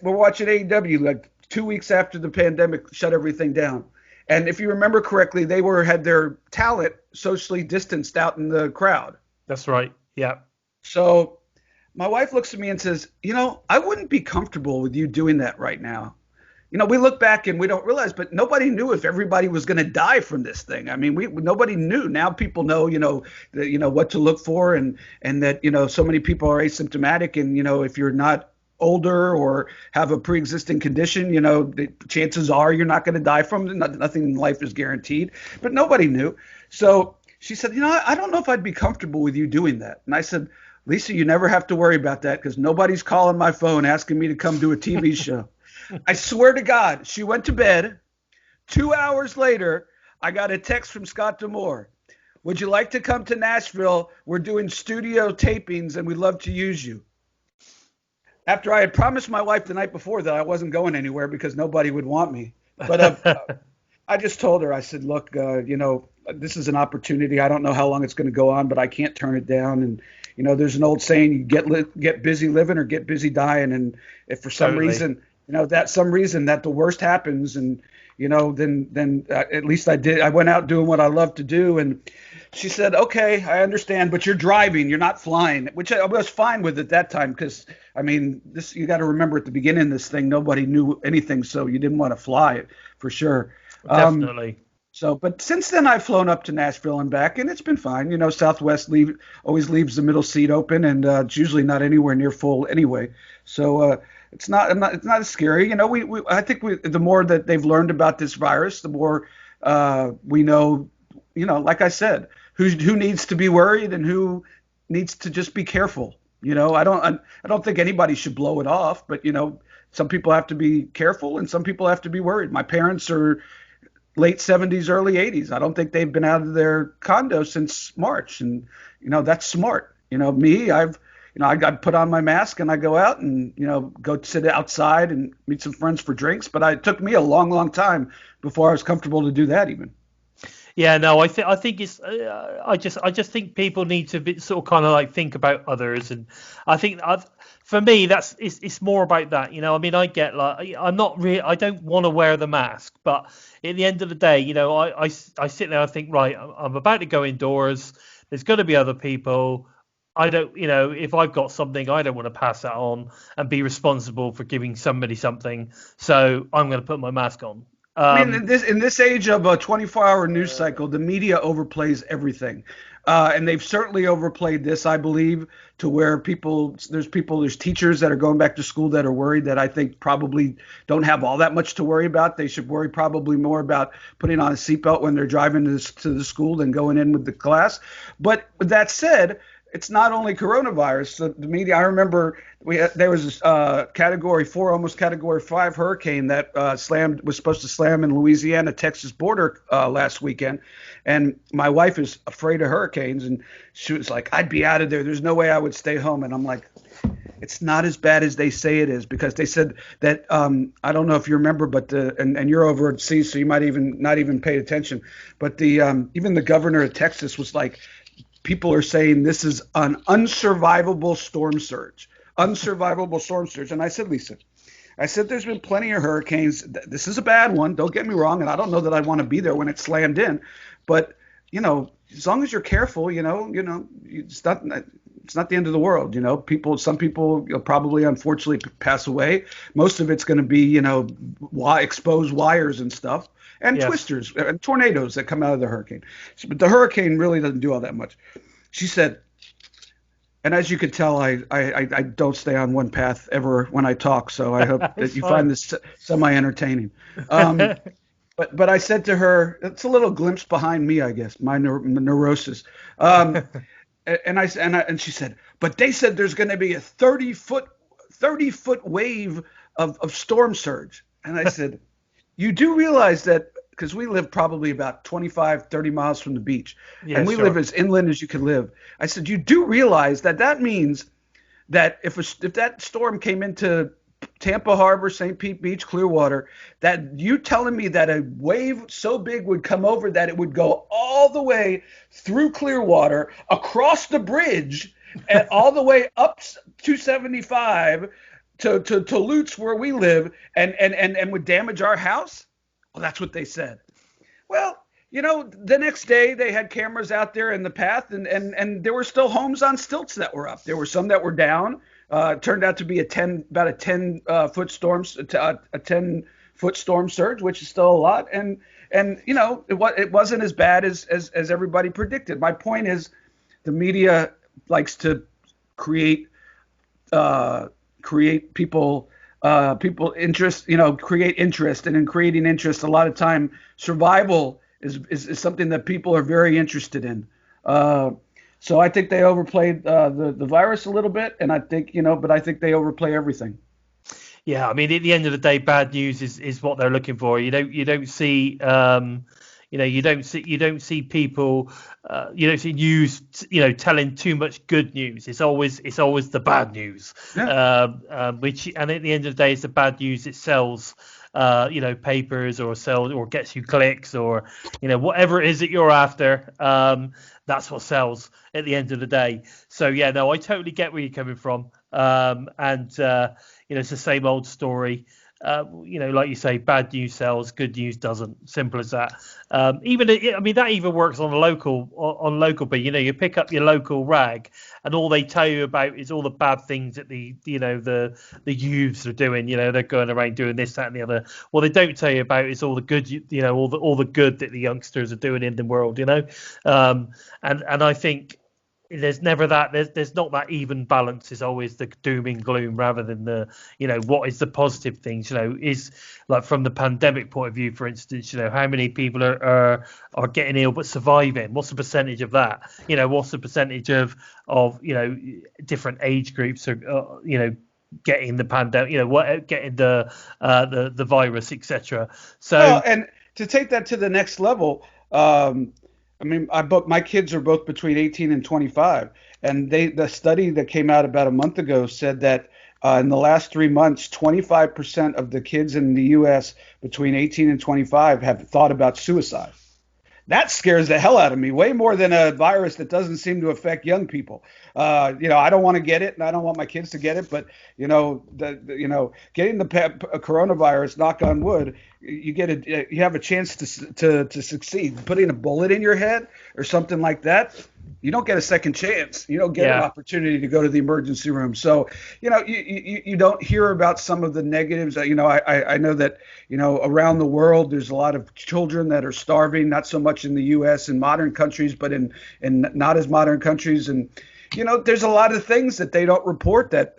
We're watching AEW like 2 weeks after the pandemic shut everything down. And if you remember correctly, they had their talent socially distanced out in the crowd. That's right. Yeah. So my wife looks at me and says, "I wouldn't be comfortable with you doing that right now." We look back and we don't realize, but nobody knew if everybody was going to die from this thing. I mean, nobody knew. Now people know, what to look for, and that, so many people are asymptomatic, and, if you're not older or have a pre-existing condition, the chances are you're not going to die from it. Nothing in life is guaranteed, but nobody knew. So she said, "I don't know if I'd be comfortable with you doing that." And I said, "Lisa, you never have to worry about that because nobody's calling my phone asking me to come do a TV show." I swear to God, she went to bed. 2 hours later, I got a text from Scott D'Amore. "Would you like to come to Nashville? We're doing studio tapings and we'd love to use you." After I had promised my wife the night before that I wasn't going anywhere because nobody would want me. But I just told her, I said, "Look, this is an opportunity. I don't know how long it's going to go on, but I can't turn it down." And, there's an old saying, you get busy living or get busy dying. And if for some reason, that the worst happens, and then at least I went out doing what I love to do. And she said, "Okay, I understand, but you're driving, you're not flying," which I was fine with at that time, because I mean, you got to remember, at the beginning of this thing, nobody knew anything, so you didn't want to fly it for sure. Definitely. But since then I've flown up to Nashville and back, and it's been fine. Southwest always leaves the middle seat open, and it's usually not anywhere near full anyway. So it's not as scary. I think the more that they've learned about this virus, the more we know like I said, who needs to be worried and who needs to just be careful. I don't think anybody should blow it off, but some people have to be careful and some people have to be worried. My parents are late 70s, early 80s. I don't think they've been out of their condo since March, and that's smart. Me, I got put on my mask and I go out and go sit outside and meet some friends for drinks. But it took me a long, long time before I was comfortable to do that even. Yeah, no, I think it's. I just think people need to be sort of kind of like think about others, and I think for me it's more about that. I mean, I get like I'm not really. I don't want to wear the mask, but at the end of the day, I sit there and think, right, I'm about to go indoors. There's going to be other people. I don't, if I've got something, I don't want to pass that on and be responsible for giving somebody something. So I'm going to put my mask on. I mean, in this age of a 24-hour news cycle, the media overplays everything, and they've certainly overplayed this, I believe, to where there's teachers that are going back to school that are worried that I think probably don't have all that much to worry about. They should worry probably more about putting on a seatbelt when they're driving to the school than going in with the class. But with that said, it's not only coronavirus. The media. I remember there was a Category 4, almost Category 5 hurricane that was supposed to slam in Louisiana-Texas border last weekend, and my wife is afraid of hurricanes, and she was like, "I'd be out of there. There's no way I would stay home." And I'm like, it's not as bad as they say it is, because they said that I don't know if you remember, but and you're overseas, so you might not even pay attention. But even the governor of Texas was like, people are saying this is an unsurvivable storm surge. And I said, Lisa, there's been plenty of hurricanes. This is a bad one. Don't get me wrong. And I don't know that I want to be there when it slammed in. But, as long as you're careful, it's not the end of the world. Some people probably unfortunately pass away. Most of it's going to be, exposed wires and stuff. And yes, twisters and tornadoes that come out of the hurricane. But the hurricane really doesn't do all that much. She said, and as you could tell, I don't stay on one path ever when I talk, so I hope that you find this semi-entertaining. But I said to her, it's a little glimpse behind me, I guess, my neurosis. And she said, but they said there's going to be a 30-foot wave of storm surge. And I said, you do realize that, because we live probably about 25, 30 miles from the beach, and we live as inland as you can live. I said, you do realize that means that if that storm came into Tampa Harbor, St. Pete Beach, Clearwater, that you telling me that a wave so big would come over that it would go all the way through Clearwater, across the bridge, and all the way up 275 to Lutz, where we live, and would damage our house? Well, that's what they said. Well, the next day they had cameras out there in the path, and there were still homes on stilts that were up. There were some that were down. It turned out to be about a 10-foot storm, a 10-foot storm surge, which is still a lot. And it wasn't as bad as everybody predicted. My point is, the media likes to create people interest, create interest, and in creating interest, a lot of time survival is something that people are very interested in. So I think they overplayed the virus a little bit, and I think but I think they overplay everything. Yeah, I mean, at the end of the day, bad news is what they're looking for. You don't see you don't see people, you don't see news, telling too much good news. It's always the bad news, which, and at the end of the day, it's the bad news. It sells, papers, or gets you clicks, or, whatever it is that you're after. That's what sells at the end of the day. So yeah, no, I totally get where you're coming from. It's the same old story. Like you say, bad news sells, good news doesn't. Simple as that. That even works on local. But you pick up your local rag, and all they tell you about is all the bad things that the youths are doing. They're going around doing this, that, and the other. What they don't tell you about is all the good, all the good that the youngsters are doing in the world. And I think there's never that there's not that even balance. Is always the doom and gloom rather than the, what is the positive things. Is like from the pandemic point of view, for instance, how many people are getting ill but surviving? What's the percentage of that? What's the percentage of different age groups are getting the pandemic, getting the virus, etc. So Well, and to take that to the next level, I mean, my kids are both between 18 and 25, and the study that came out about a month ago said that in the last 3 months, 25% of the kids in the U.S. between 18 and 25 have thought about suicide. That scares the hell out of me, way more than a virus that doesn't seem to affect young people. I don't want to get it, and I don't want my kids to get it. But getting the coronavirus, knock on wood, you have a chance to succeed. Putting a bullet in your head or something like that, you don't get a second chance. You don't get an opportunity to go to the emergency room. So, you don't hear about some of the negatives. I know that, around the world, there's a lot of children that are starving, not so much in the U.S. and modern countries, but in not as modern countries. And, there's a lot of things that they don't report that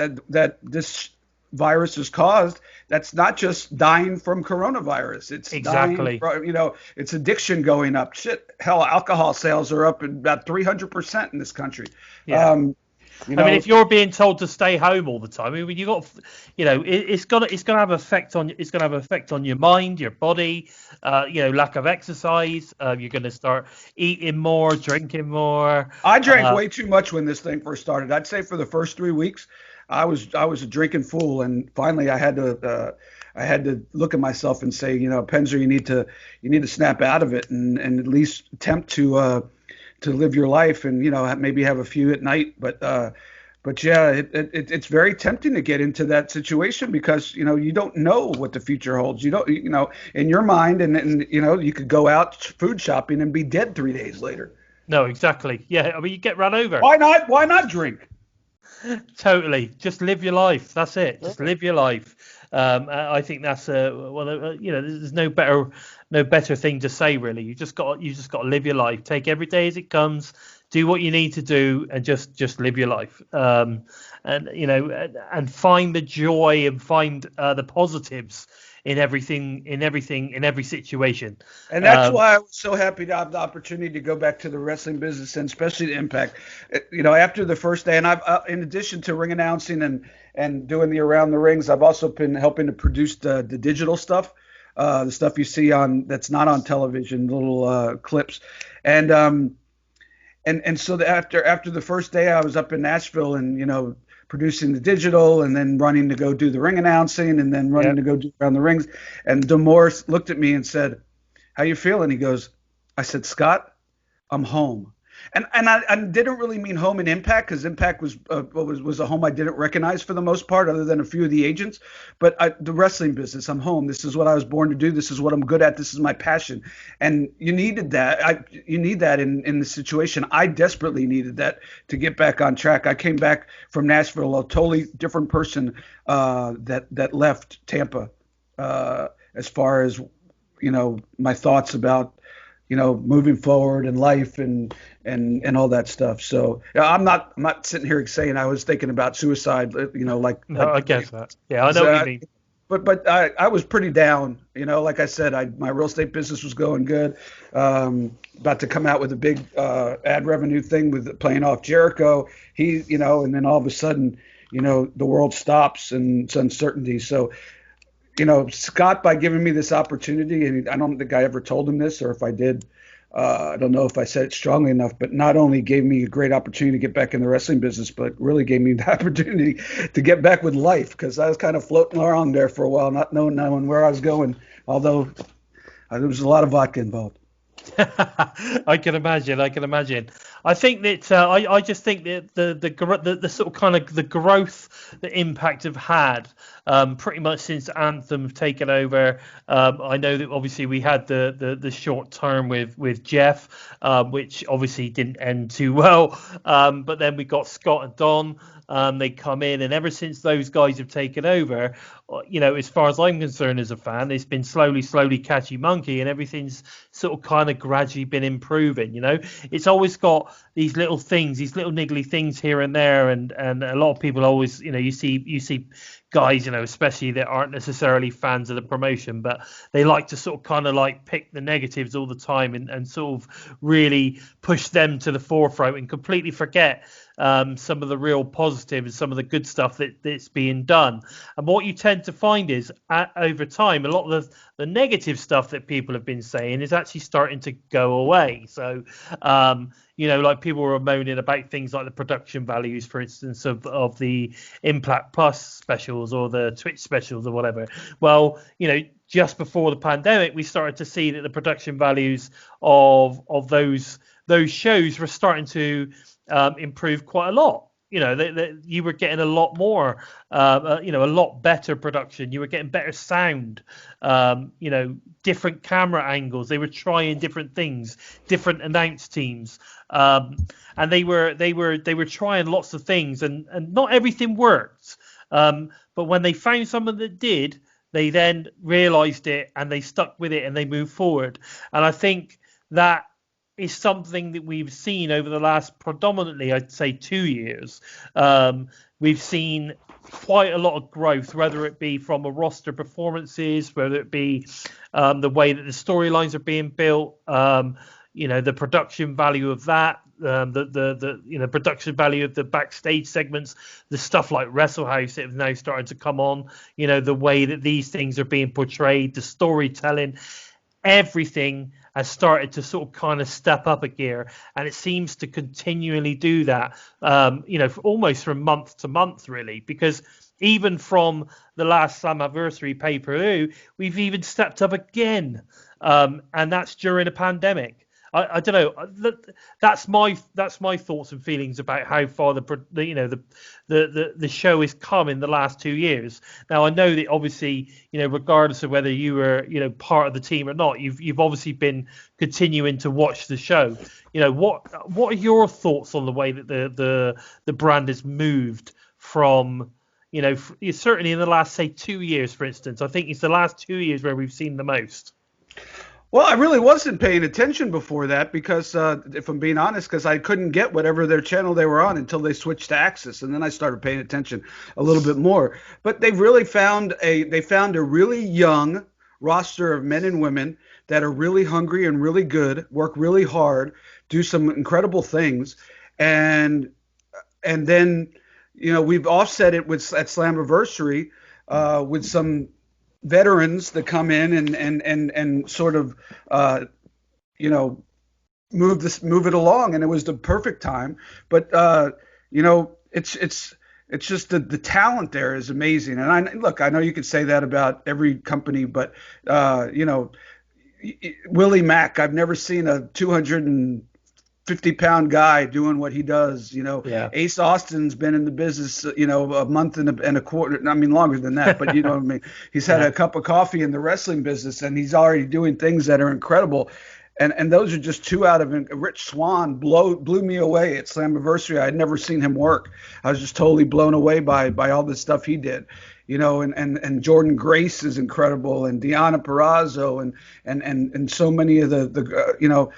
this virus has caused. That's not just dying from coronavirus. It's exactly, dying from, it's addiction going up. Shit, hell, alcohol sales are up about 300% in this country. Yeah. I mean, if you're being told to stay home all the time, I mean, you got, it's gonna have effect on your mind, your body, lack of exercise. You're gonna start eating more, drinking more. I drank way too much when this thing first started. I'd say for the first 3 weeks, I was a drinking fool, and finally I had to look at myself and say, Penzer, you need to snap out of it and at least attempt to live your life, and maybe have a few at night. But yeah, it's very tempting to get into that situation because you don't know what the future holds. You don't in your mind, and you could go out food shopping and be dead 3 days later. No, exactly. Yeah, I mean, you get run over. Why not drink? Totally. Just live your life. That's it. Just live your life. I think that's there's no better thing to say, really. You just got to live your life. Take every day as it comes. Do what you need to do, and just live your life. And find the joy and find the positives in every situation. And that's why I was so happy to have the opportunity to go back to the wrestling business, and especially the Impact. After the first day, and I've in addition to ring announcing and doing the Around the Rings, I've also been helping to produce the digital stuff, the stuff you see that's not on television, little clips, and so after the first day, I was up in Nashville and producing the digital, and then running to go do the ring announcing, and then running to go do Around the Rings. And Demore looked at me and said, "How you feeling?" He goes, I said, "Scott, I'm home." And I didn't really mean home in Impact, because Impact was a home I didn't recognize for the most part, other than a few of the agents. But the wrestling business, I'm home. This is what I was born to do. This is what I'm good at. This is my passion. And you needed that. You need that in the situation. I desperately needed that to get back on track. I came back from Nashville a totally different person that left Tampa, as far as my thoughts about moving forward in life and all that stuff. So I'm not sitting here saying I was thinking about suicide, No, I guess that. Yeah, I know what you mean. But I was pretty down, like I said, my real estate business was going good. About to come out with a big ad revenue thing with playing off Jericho. And then all of a sudden, the world stops and it's uncertainty. So, Scott, by giving me this opportunity, and I don't think I ever told him this, or if I did, I don't know if I said it strongly enough, but not only gave me a great opportunity to get back in the wrestling business, but really gave me the opportunity to get back with life, because I was kind of floating around there for a while, not knowing where I was going, although there was a lot of vodka involved. I can imagine. I think that I just think that the sort of kind of the growth that Impact have had pretty much since Anthem have taken over. I know that obviously we had the short term with Jeff, which obviously didn't end too well. But then we got Scott and Don. They come in, and ever since those guys have taken over, as far as I'm concerned as a fan, it's been slowly catchy monkey, and everything's sort of kind of gradually been improving. It's always got these little things, these little niggly things here and there, and a lot of people always, you see guys, especially that aren't necessarily fans of the promotion, but they like to sort of kind of like pick the negatives all the time and sort of really push them to the forefront and completely forget some of the real positive and some of the good stuff that's being done. And what you tend to find is over time, a lot of the negative stuff that people have been saying is actually starting to go away. So, like people were moaning about things like the production values, for instance, of the Impact Plus specials or the Twitch specials or whatever. Well, just before the pandemic, we started to see that the production values of those shows were starting to improve quite a lot. You were getting a lot more, a lot better production. You were getting better sound, different camera angles. They were trying different things, different announce teams, and they were trying lots of things, and not everything worked. But when they found someone that did, they then realised it and they stuck with it and they moved forward. And I think that is something that we've seen over the last predominantly, I'd say, 2 years. We've seen quite a lot of growth, whether it be from a roster performances, whether it be the way that the storylines are being built, the production value of that, the production value of the backstage segments, the stuff like Wrestle House that have now started to come on, the way that these things are being portrayed, the storytelling, everything has started to sort of kind of step up a gear, and it seems to continually do that, almost from month to month, really, because even from the last Slammiversary pay-per-view, we've even stepped up again, and that's during a pandemic. I don't know. That's my thoughts and feelings about how far the show has come in the last 2 years. Now I know that obviously, regardless of whether you were part of the team or not, you've obviously been continuing to watch the show. What are your thoughts on the way that the brand has moved from, certainly in the last, say, 2 years, for instance? I think it's the last 2 years where we've seen the most. Well, I really wasn't paying attention before that because, if I'm being honest, because I couldn't get whatever their channel they were on until they switched to Access, and then I started paying attention a little bit more. But they really found a really young roster of men and women that are really hungry and really good, work really hard, do some incredible things, and then we've offset it at Slammiversary with some veterans that come in and sort of move it along, and it was the perfect time. But it's just the talent there is amazing. And I know you could say that about every company, but Willie Mack, I've never seen a 250-pound guy doing what he does. Yeah. Ace Austin's been in the business, a month and a quarter. I mean, longer than that, but what I mean. He's had a cup of coffee in the wrestling business, and he's already doing things that are incredible. And those are just two out of it. Rich Swann blew me away at Slammiversary. I had never seen him work. I was just totally blown away by all the stuff he did. And Jordan Grace is incredible, and Deonna Purrazzo, and so many of the.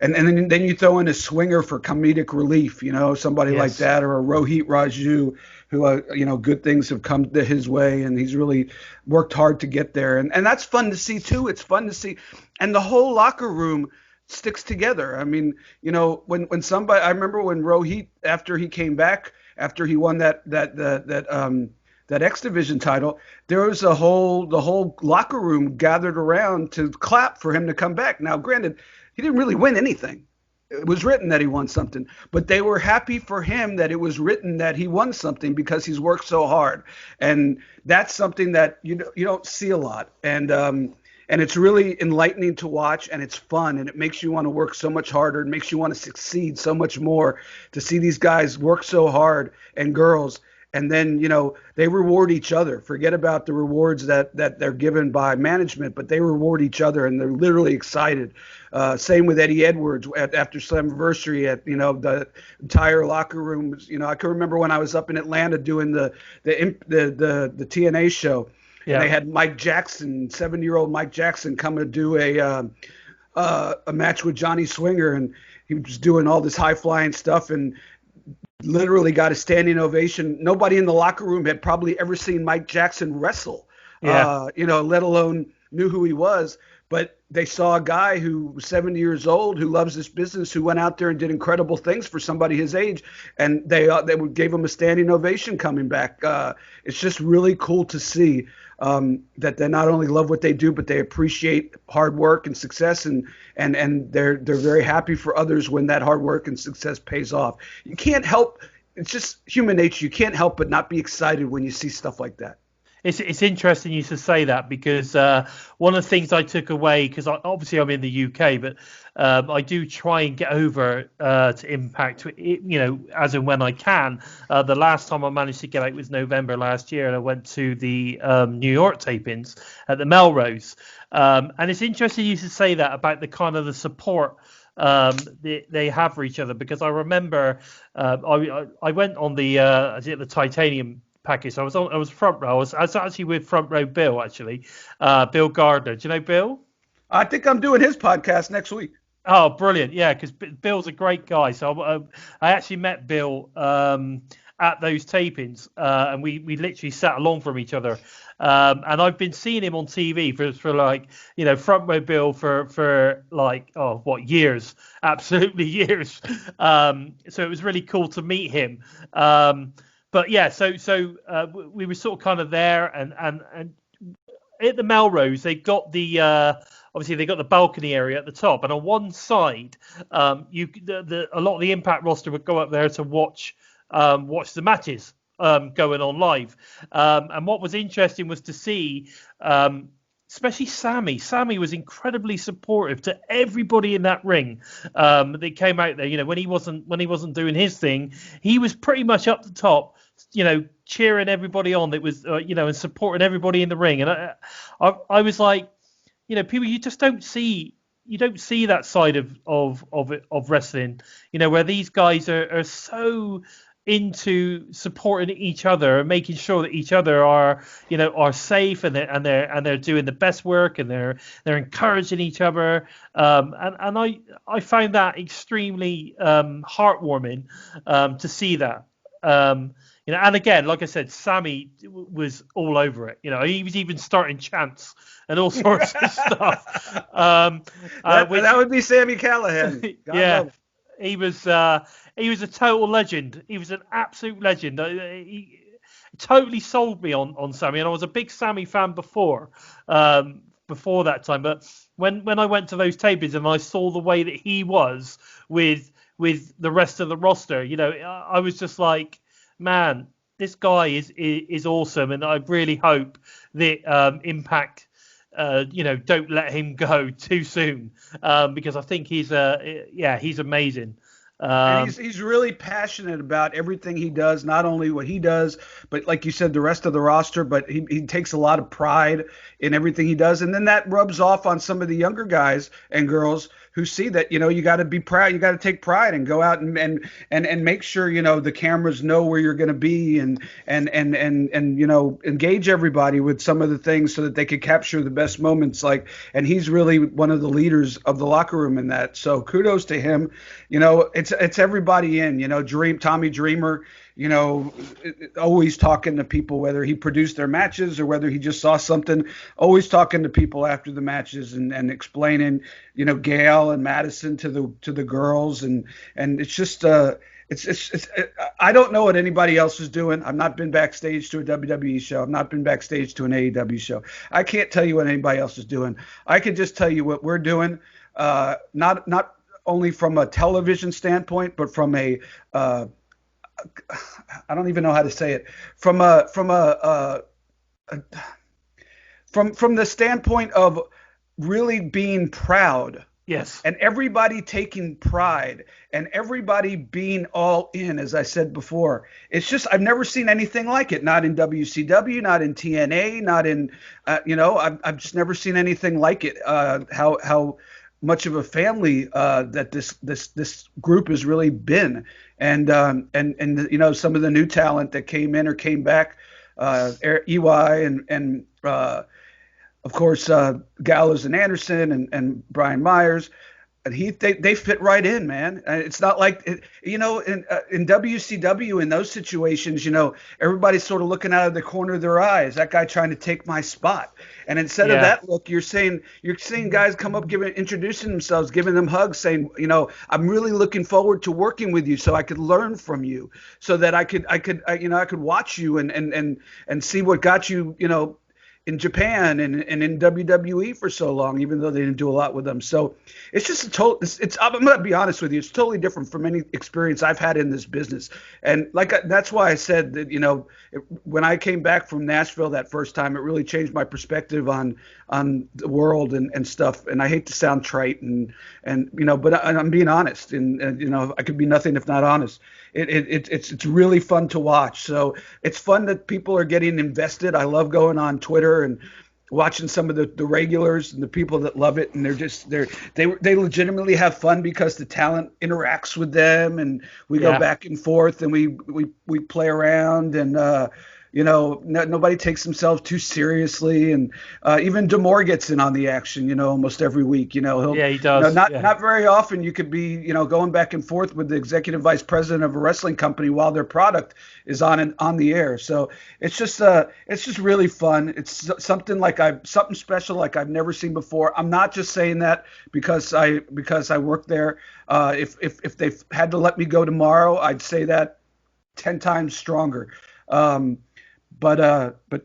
And then you throw in a swinger for comedic relief, somebody like that, or a Rohit Raju, who, good things have come to his way, and he's really worked hard to get there. And that's fun to see, too. It's fun to see. And the whole locker room sticks together. I mean, when somebody – I remember when Rohit, after he came back, after he won that X Division title, there was the whole locker room gathered around to clap for him to come back. Now, granted – he didn't really win anything. It was written that he won something, but they were happy for him that it was written that he won something because he's worked so hard. And that's something that you don't see a lot. And it's really enlightening to watch, and it's fun, and it makes you want to work so much harder. It makes you want to succeed so much more to see these guys work so hard, and girls, and then they reward each other. Forget about the rewards that they're given by management, but they reward each other, and they're literally excited. Same with Eddie Edwards after Slammiversary. At the entire locker room was, I can remember when I was up in Atlanta doing the TNA show, and they had Mike Jackson, 70-year-old Mike Jackson, come to do a match with Johnny Swinger, and he was doing all this high flying stuff and literally got a standing ovation. Nobody in the locker room had probably ever seen Mike Jackson wrestle, let alone knew who he was. But they saw a guy who was 70 years old, who loves this business, who went out there and did incredible things for somebody his age, and they gave him a standing ovation coming back. It's just really cool to see that they not only love what they do, but they appreciate hard work and success, and they're very happy for others when that hard work and success pays off. You can't help. It's just human nature. You can't help but not be excited when you see stuff like that. It's interesting you to say that, because one of the things I took away, because obviously I'm in the UK, but I do try and get over to Impact, as and when I can. The last time I managed to get out was November last year, and I went to the New York tapings at the Melrose. And it's interesting you to say that about the kind of the support they have for each other, because I remember I went on the Titanium package. I was front row. I was actually with front row Bill, Bill Gardner. Do you know Bill? I think I'm doing his podcast next week. Oh, brilliant! Yeah, because Bill's a great guy. So I actually met Bill at those tapings, and we literally sat along from each other. And I've been seeing him on TV for like, front row Bill for like, years, absolutely years. So it was really cool to meet him. But yeah, so we were sort of kind of there, and at the Melrose, they got obviously they got the balcony area at the top, and on one side, a lot of the Impact roster would go up there to watch the matches going on live. And what was interesting was to see, especially Sammy. Sammy was incredibly supportive to everybody in that ring. They came out there, when he wasn't doing his thing, he was pretty much up the top, cheering everybody on. That was, and supporting everybody in the ring. And I was like, people, you just don't see. You don't see that side of wrestling, where these guys are so into supporting each other and making sure that each other are safe, and they're doing the best work, and they're encouraging each other, and I found that extremely heartwarming to see that. And again, like I said, Sammy was all over it. He was even starting chants and all sorts of stuff. That would be Sammy Callahan. Yeah, he was a total legend. He was an absolute legend. He totally sold me on Sammy, and I was a big Sammy fan before that time. But when I went to those tapings and I saw the way that he was with the rest of the roster, I was just like, man, this guy is awesome, and I really hope that Impact, don't let him go too soon, because I think he's amazing. And he's really passionate about everything he does, not only what he does, but like you said, the rest of the roster. But he takes a lot of pride in everything he does, and then that rubs off on some of the younger guys and girls who see that you got to be proud, you got to take pride and go out and make sure the cameras know where you're going to be, and engage everybody with some of the things so that they could capture the best moments. And he's really one of the leaders of the locker room in that. So kudos to him. It's everybody in. Tommy Dreamer, always talking to people, whether he produced their matches or whether he just saw something, always talking to people after the matches and explaining, Gail and Madison to the girls. And it's just, I don't know what anybody else is doing. I've not been backstage to a WWE show. I've not been backstage to an AEW show. I can't tell you what anybody else is doing. I can just tell you what we're doing. Not only from a television standpoint, but from I don't even know how to say it. From the standpoint of really being proud Yes. And everybody taking pride and everybody being all in, as I said before. It's just, I've never seen anything like it. Not in WCW, not in TNA, not in, I've just never seen anything like it. How much of a family that this group has really been, and some of the new talent that came in or came back, EY and of course, Gallows and Anderson and Brian Myers, and they fit right in, man. It's not like in WCW in those situations, everybody's sort of looking out of the corner of their eyes. That guy trying to take my spot, and instead of that look, you're seeing guys come up, introducing themselves, giving them hugs, saying, I'm really looking forward to working with you, so I could learn from you, so that I could watch you and see what got you, in Japan and in WWE for so long, even though they didn't do a lot with them. So it's just I'm going to be honest with you. It's totally different from any experience I've had in this business. And that's why I said that, when I came back from Nashville that first time, it really changed my perspective on the world and stuff. And I hate to sound trite but I'm being honest, and I could be nothing if not honest. It's really fun to watch. So it's fun that people are getting invested. I love going on Twitter and watching some of the regulars and the people that love it, and they legitimately have fun because the talent interacts with them, and we go back and forth, and we play around, and nobody takes themselves too seriously, and even D'Amore gets in on the action, almost every week. He does. Not very often you could be, going back and forth with the executive vice president of a wrestling company while their product is on the air. So it's just really fun. It's something special like I've never seen before. I'm not just saying that because I work there. If they had to let me go tomorrow, I'd say that 10 times stronger. But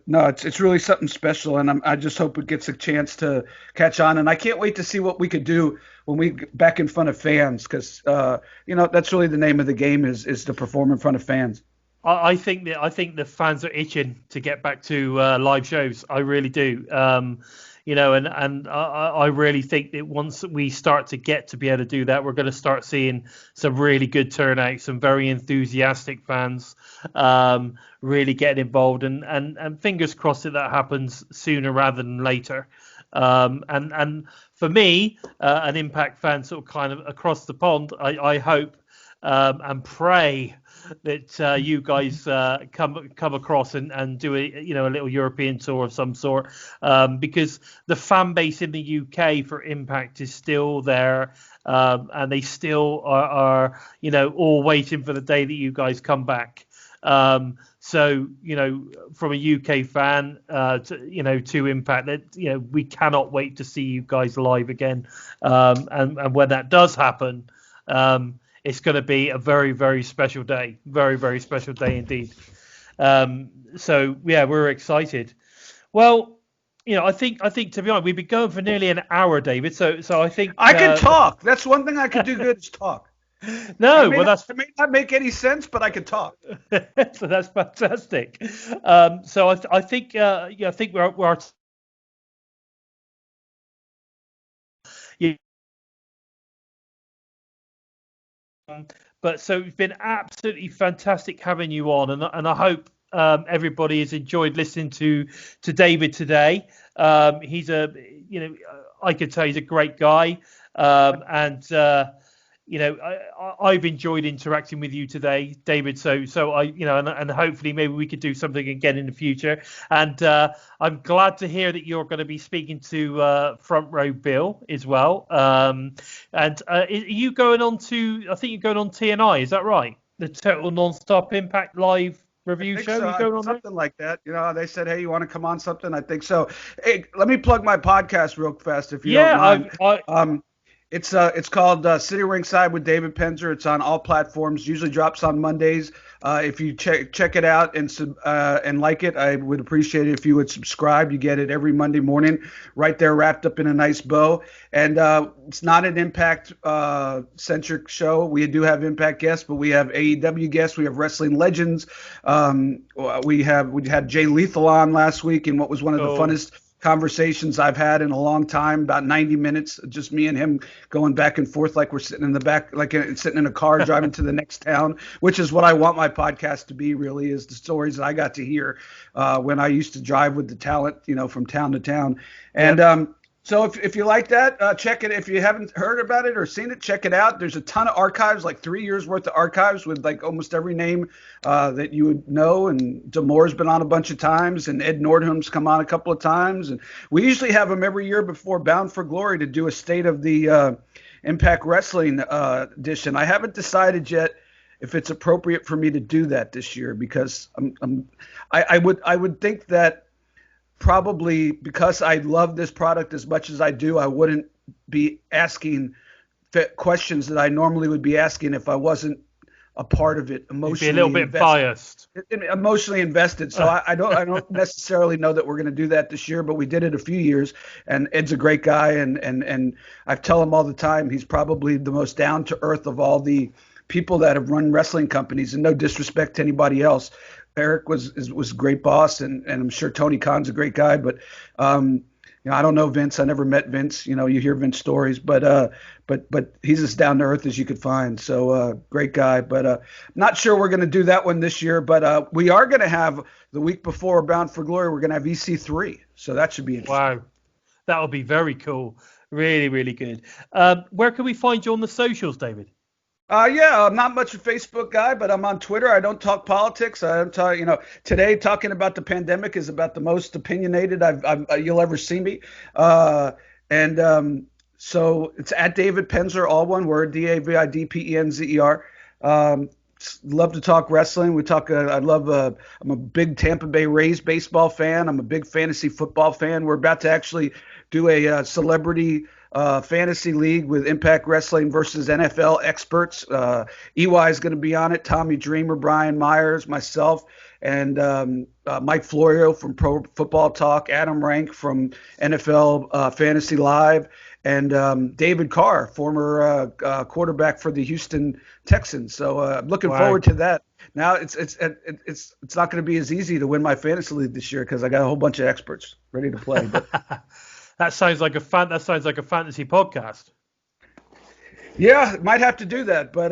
no, it's really something special, and I just hope it gets a chance to catch on. And I can't wait to see what we could do when we get back in front of fans, because that's really the name of the game is to perform in front of fans. I think the fans are itching to get back to live shows. I really do. And I really think that once we start to get to be able to do that, we're going to start seeing some really good turnout, some very enthusiastic fans really getting involved, and fingers crossed that happens sooner rather than later. And for me, an Impact fan sort of kind of across the pond, I hope and pray that you guys come across and do a little European tour of some sort, because the fan base in the UK for Impact is still there, and they still are all waiting for the day that you guys come back. So from a UK fan to Impact, that we cannot wait to see you guys live again, and when that does happen, it's going to be a very, very special day. Very, very special day indeed. So yeah, we're excited. Well, I think to be honest, we've been going for nearly an hour, David. So I think I can talk. That's one thing I can do good is talk. No, it may not make any sense, but I can talk. So that's fantastic. So I think I think we're but so it's been absolutely fantastic having you on, and I hope everybody has enjoyed listening to David today. He's I could tell he's a great guy, and I've enjoyed interacting with you today, David. So I and hopefully maybe we could do something again in the future. And I'm glad to hear that you're going to be speaking to Front Row Bill as well. And are you going on to? I think you're going on TNI. Is that right? The Total Nonstop Impact Live review show. So. You going on something like that? They said, hey, you want to come on something? I think so. Hey, let me plug my podcast real fast if you don't mind. It's called City Ringside with David Penzer. It's on all platforms. Usually drops on Mondays. If you check it out and like it, I would appreciate it if you would subscribe. You get it every Monday morning, right there, wrapped up in a nice bow. And it's not an Impact centric show. We do have Impact guests, but we have AEW guests. We have wrestling legends. We had Jay Lethal on last week in what was one of the funnest conversations I've had in a long time, about 90 minutes, just me and him going back and forth like we're sitting in the back, like sitting in a car driving to the next town, which is what I want my podcast to be, really, is the stories that I got to hear when I used to drive with the talent, from town to town. And so if you like that, check it. If you haven't heard about it or seen it, check it out. There's a ton of archives, like 3 years worth of archives with like almost every name that you would know. And Damore's been on a bunch of times, and Ed Nordham's come on a couple of times. And we usually have him every year before Bound for Glory to do a state of the Impact Wrestling edition. I haven't decided yet if it's appropriate for me to do that this year, because I would think that probably because I love this product as much as I do, I wouldn't be asking questions that I normally would be asking if I wasn't a part of it emotionally. You'd be a little bit biased. Emotionally invested. So I don't necessarily know that we're going to do that this year, but we did it a few years, and Ed's a great guy, and I tell him all the time he's probably the most down to earth of all the people that have run wrestling companies, and no disrespect to anybody else. Eric was a great boss, and I'm sure Tony Khan's a great guy, but I don't know Vince. I never met Vince. You hear Vince stories, but he's as down to earth as you could find. So great guy, but not sure we're going to do that one this year. But we are going to have the week before Bound for Glory. We're going to have EC3, so that should be interesting. Wow, that'll be very cool. Really, really good. Where can we find you on the socials, David? I'm not much a Facebook guy, but I'm on Twitter. I don't talk politics. I'm talking, today talking about the pandemic is about the most opinionated you'll ever see me. So it's at David Penzer, all one word, DavidPenzer. Love to talk wrestling. We talk. I'm a big Tampa Bay Rays baseball fan. I'm a big fantasy football fan. We're about to actually do a celebrity fantasy league with Impact Wrestling versus NFL experts. EY is going to be on it. Tommy Dreamer, Brian Myers, myself, and Mike Florio from Pro Football Talk, Adam Rank from NFL Fantasy Live, and David Carr, former quarterback for the Houston Texans. So I'm looking forward to that. Now it's not going to be as easy to win my fantasy league this year because I got a whole bunch of experts ready to play. But That sounds like a fantasy podcast. Yeah, might have to do that, but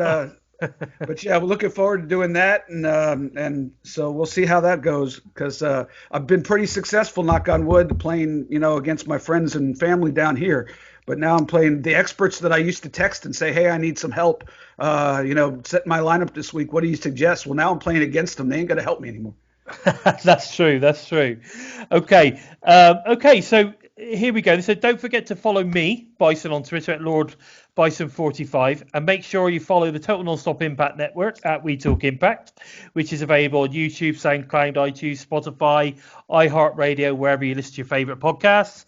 yeah, we're looking forward to doing that, and so we'll see how that goes, because I've been pretty successful, knock on wood, playing against my friends and family down here. But now I'm playing the experts that I used to text and say, hey, I need some help. Set my lineup this week. What do you suggest? Well, now I'm playing against them. They ain't gonna help me anymore. That's true. Okay. So here we go. So don't forget to follow me, Bison, on Twitter at Lord Bison45, and make sure you follow the Total Nonstop Impact Network at We Talk Impact, which is available on YouTube, SoundCloud, iTunes, Spotify, iHeartRadio, wherever you listen to your favorite podcasts.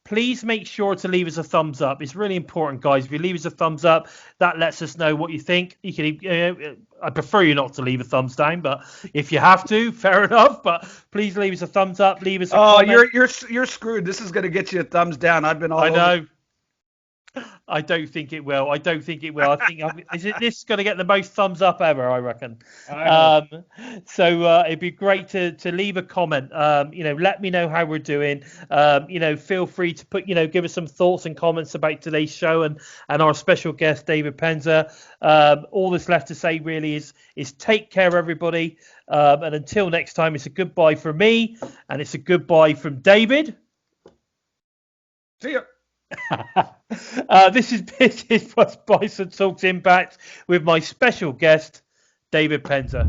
Please make sure to leave us a thumbs up. It's really important, guys. If you leave us a thumbs up, that lets us know what you think. You can, I prefer you not to leave a thumbs down, but if you have to, fair enough. But please leave us a thumbs up. Leave us a comment. You're screwed. This is going to get you a thumbs down. I've been all I know. over. I don't think it will. I think this is going to get the most thumbs up ever, I reckon. So it'd be great to leave a comment. Let me know how we're doing. Feel free to give us some thoughts and comments about today's show and our special guest, David Penzer. All that's left to say really is take care, everybody. And until next time, it's a goodbye from me, and it's a goodbye from David. See ya. This is Bison Talks Impact with my special guest, David Penzer.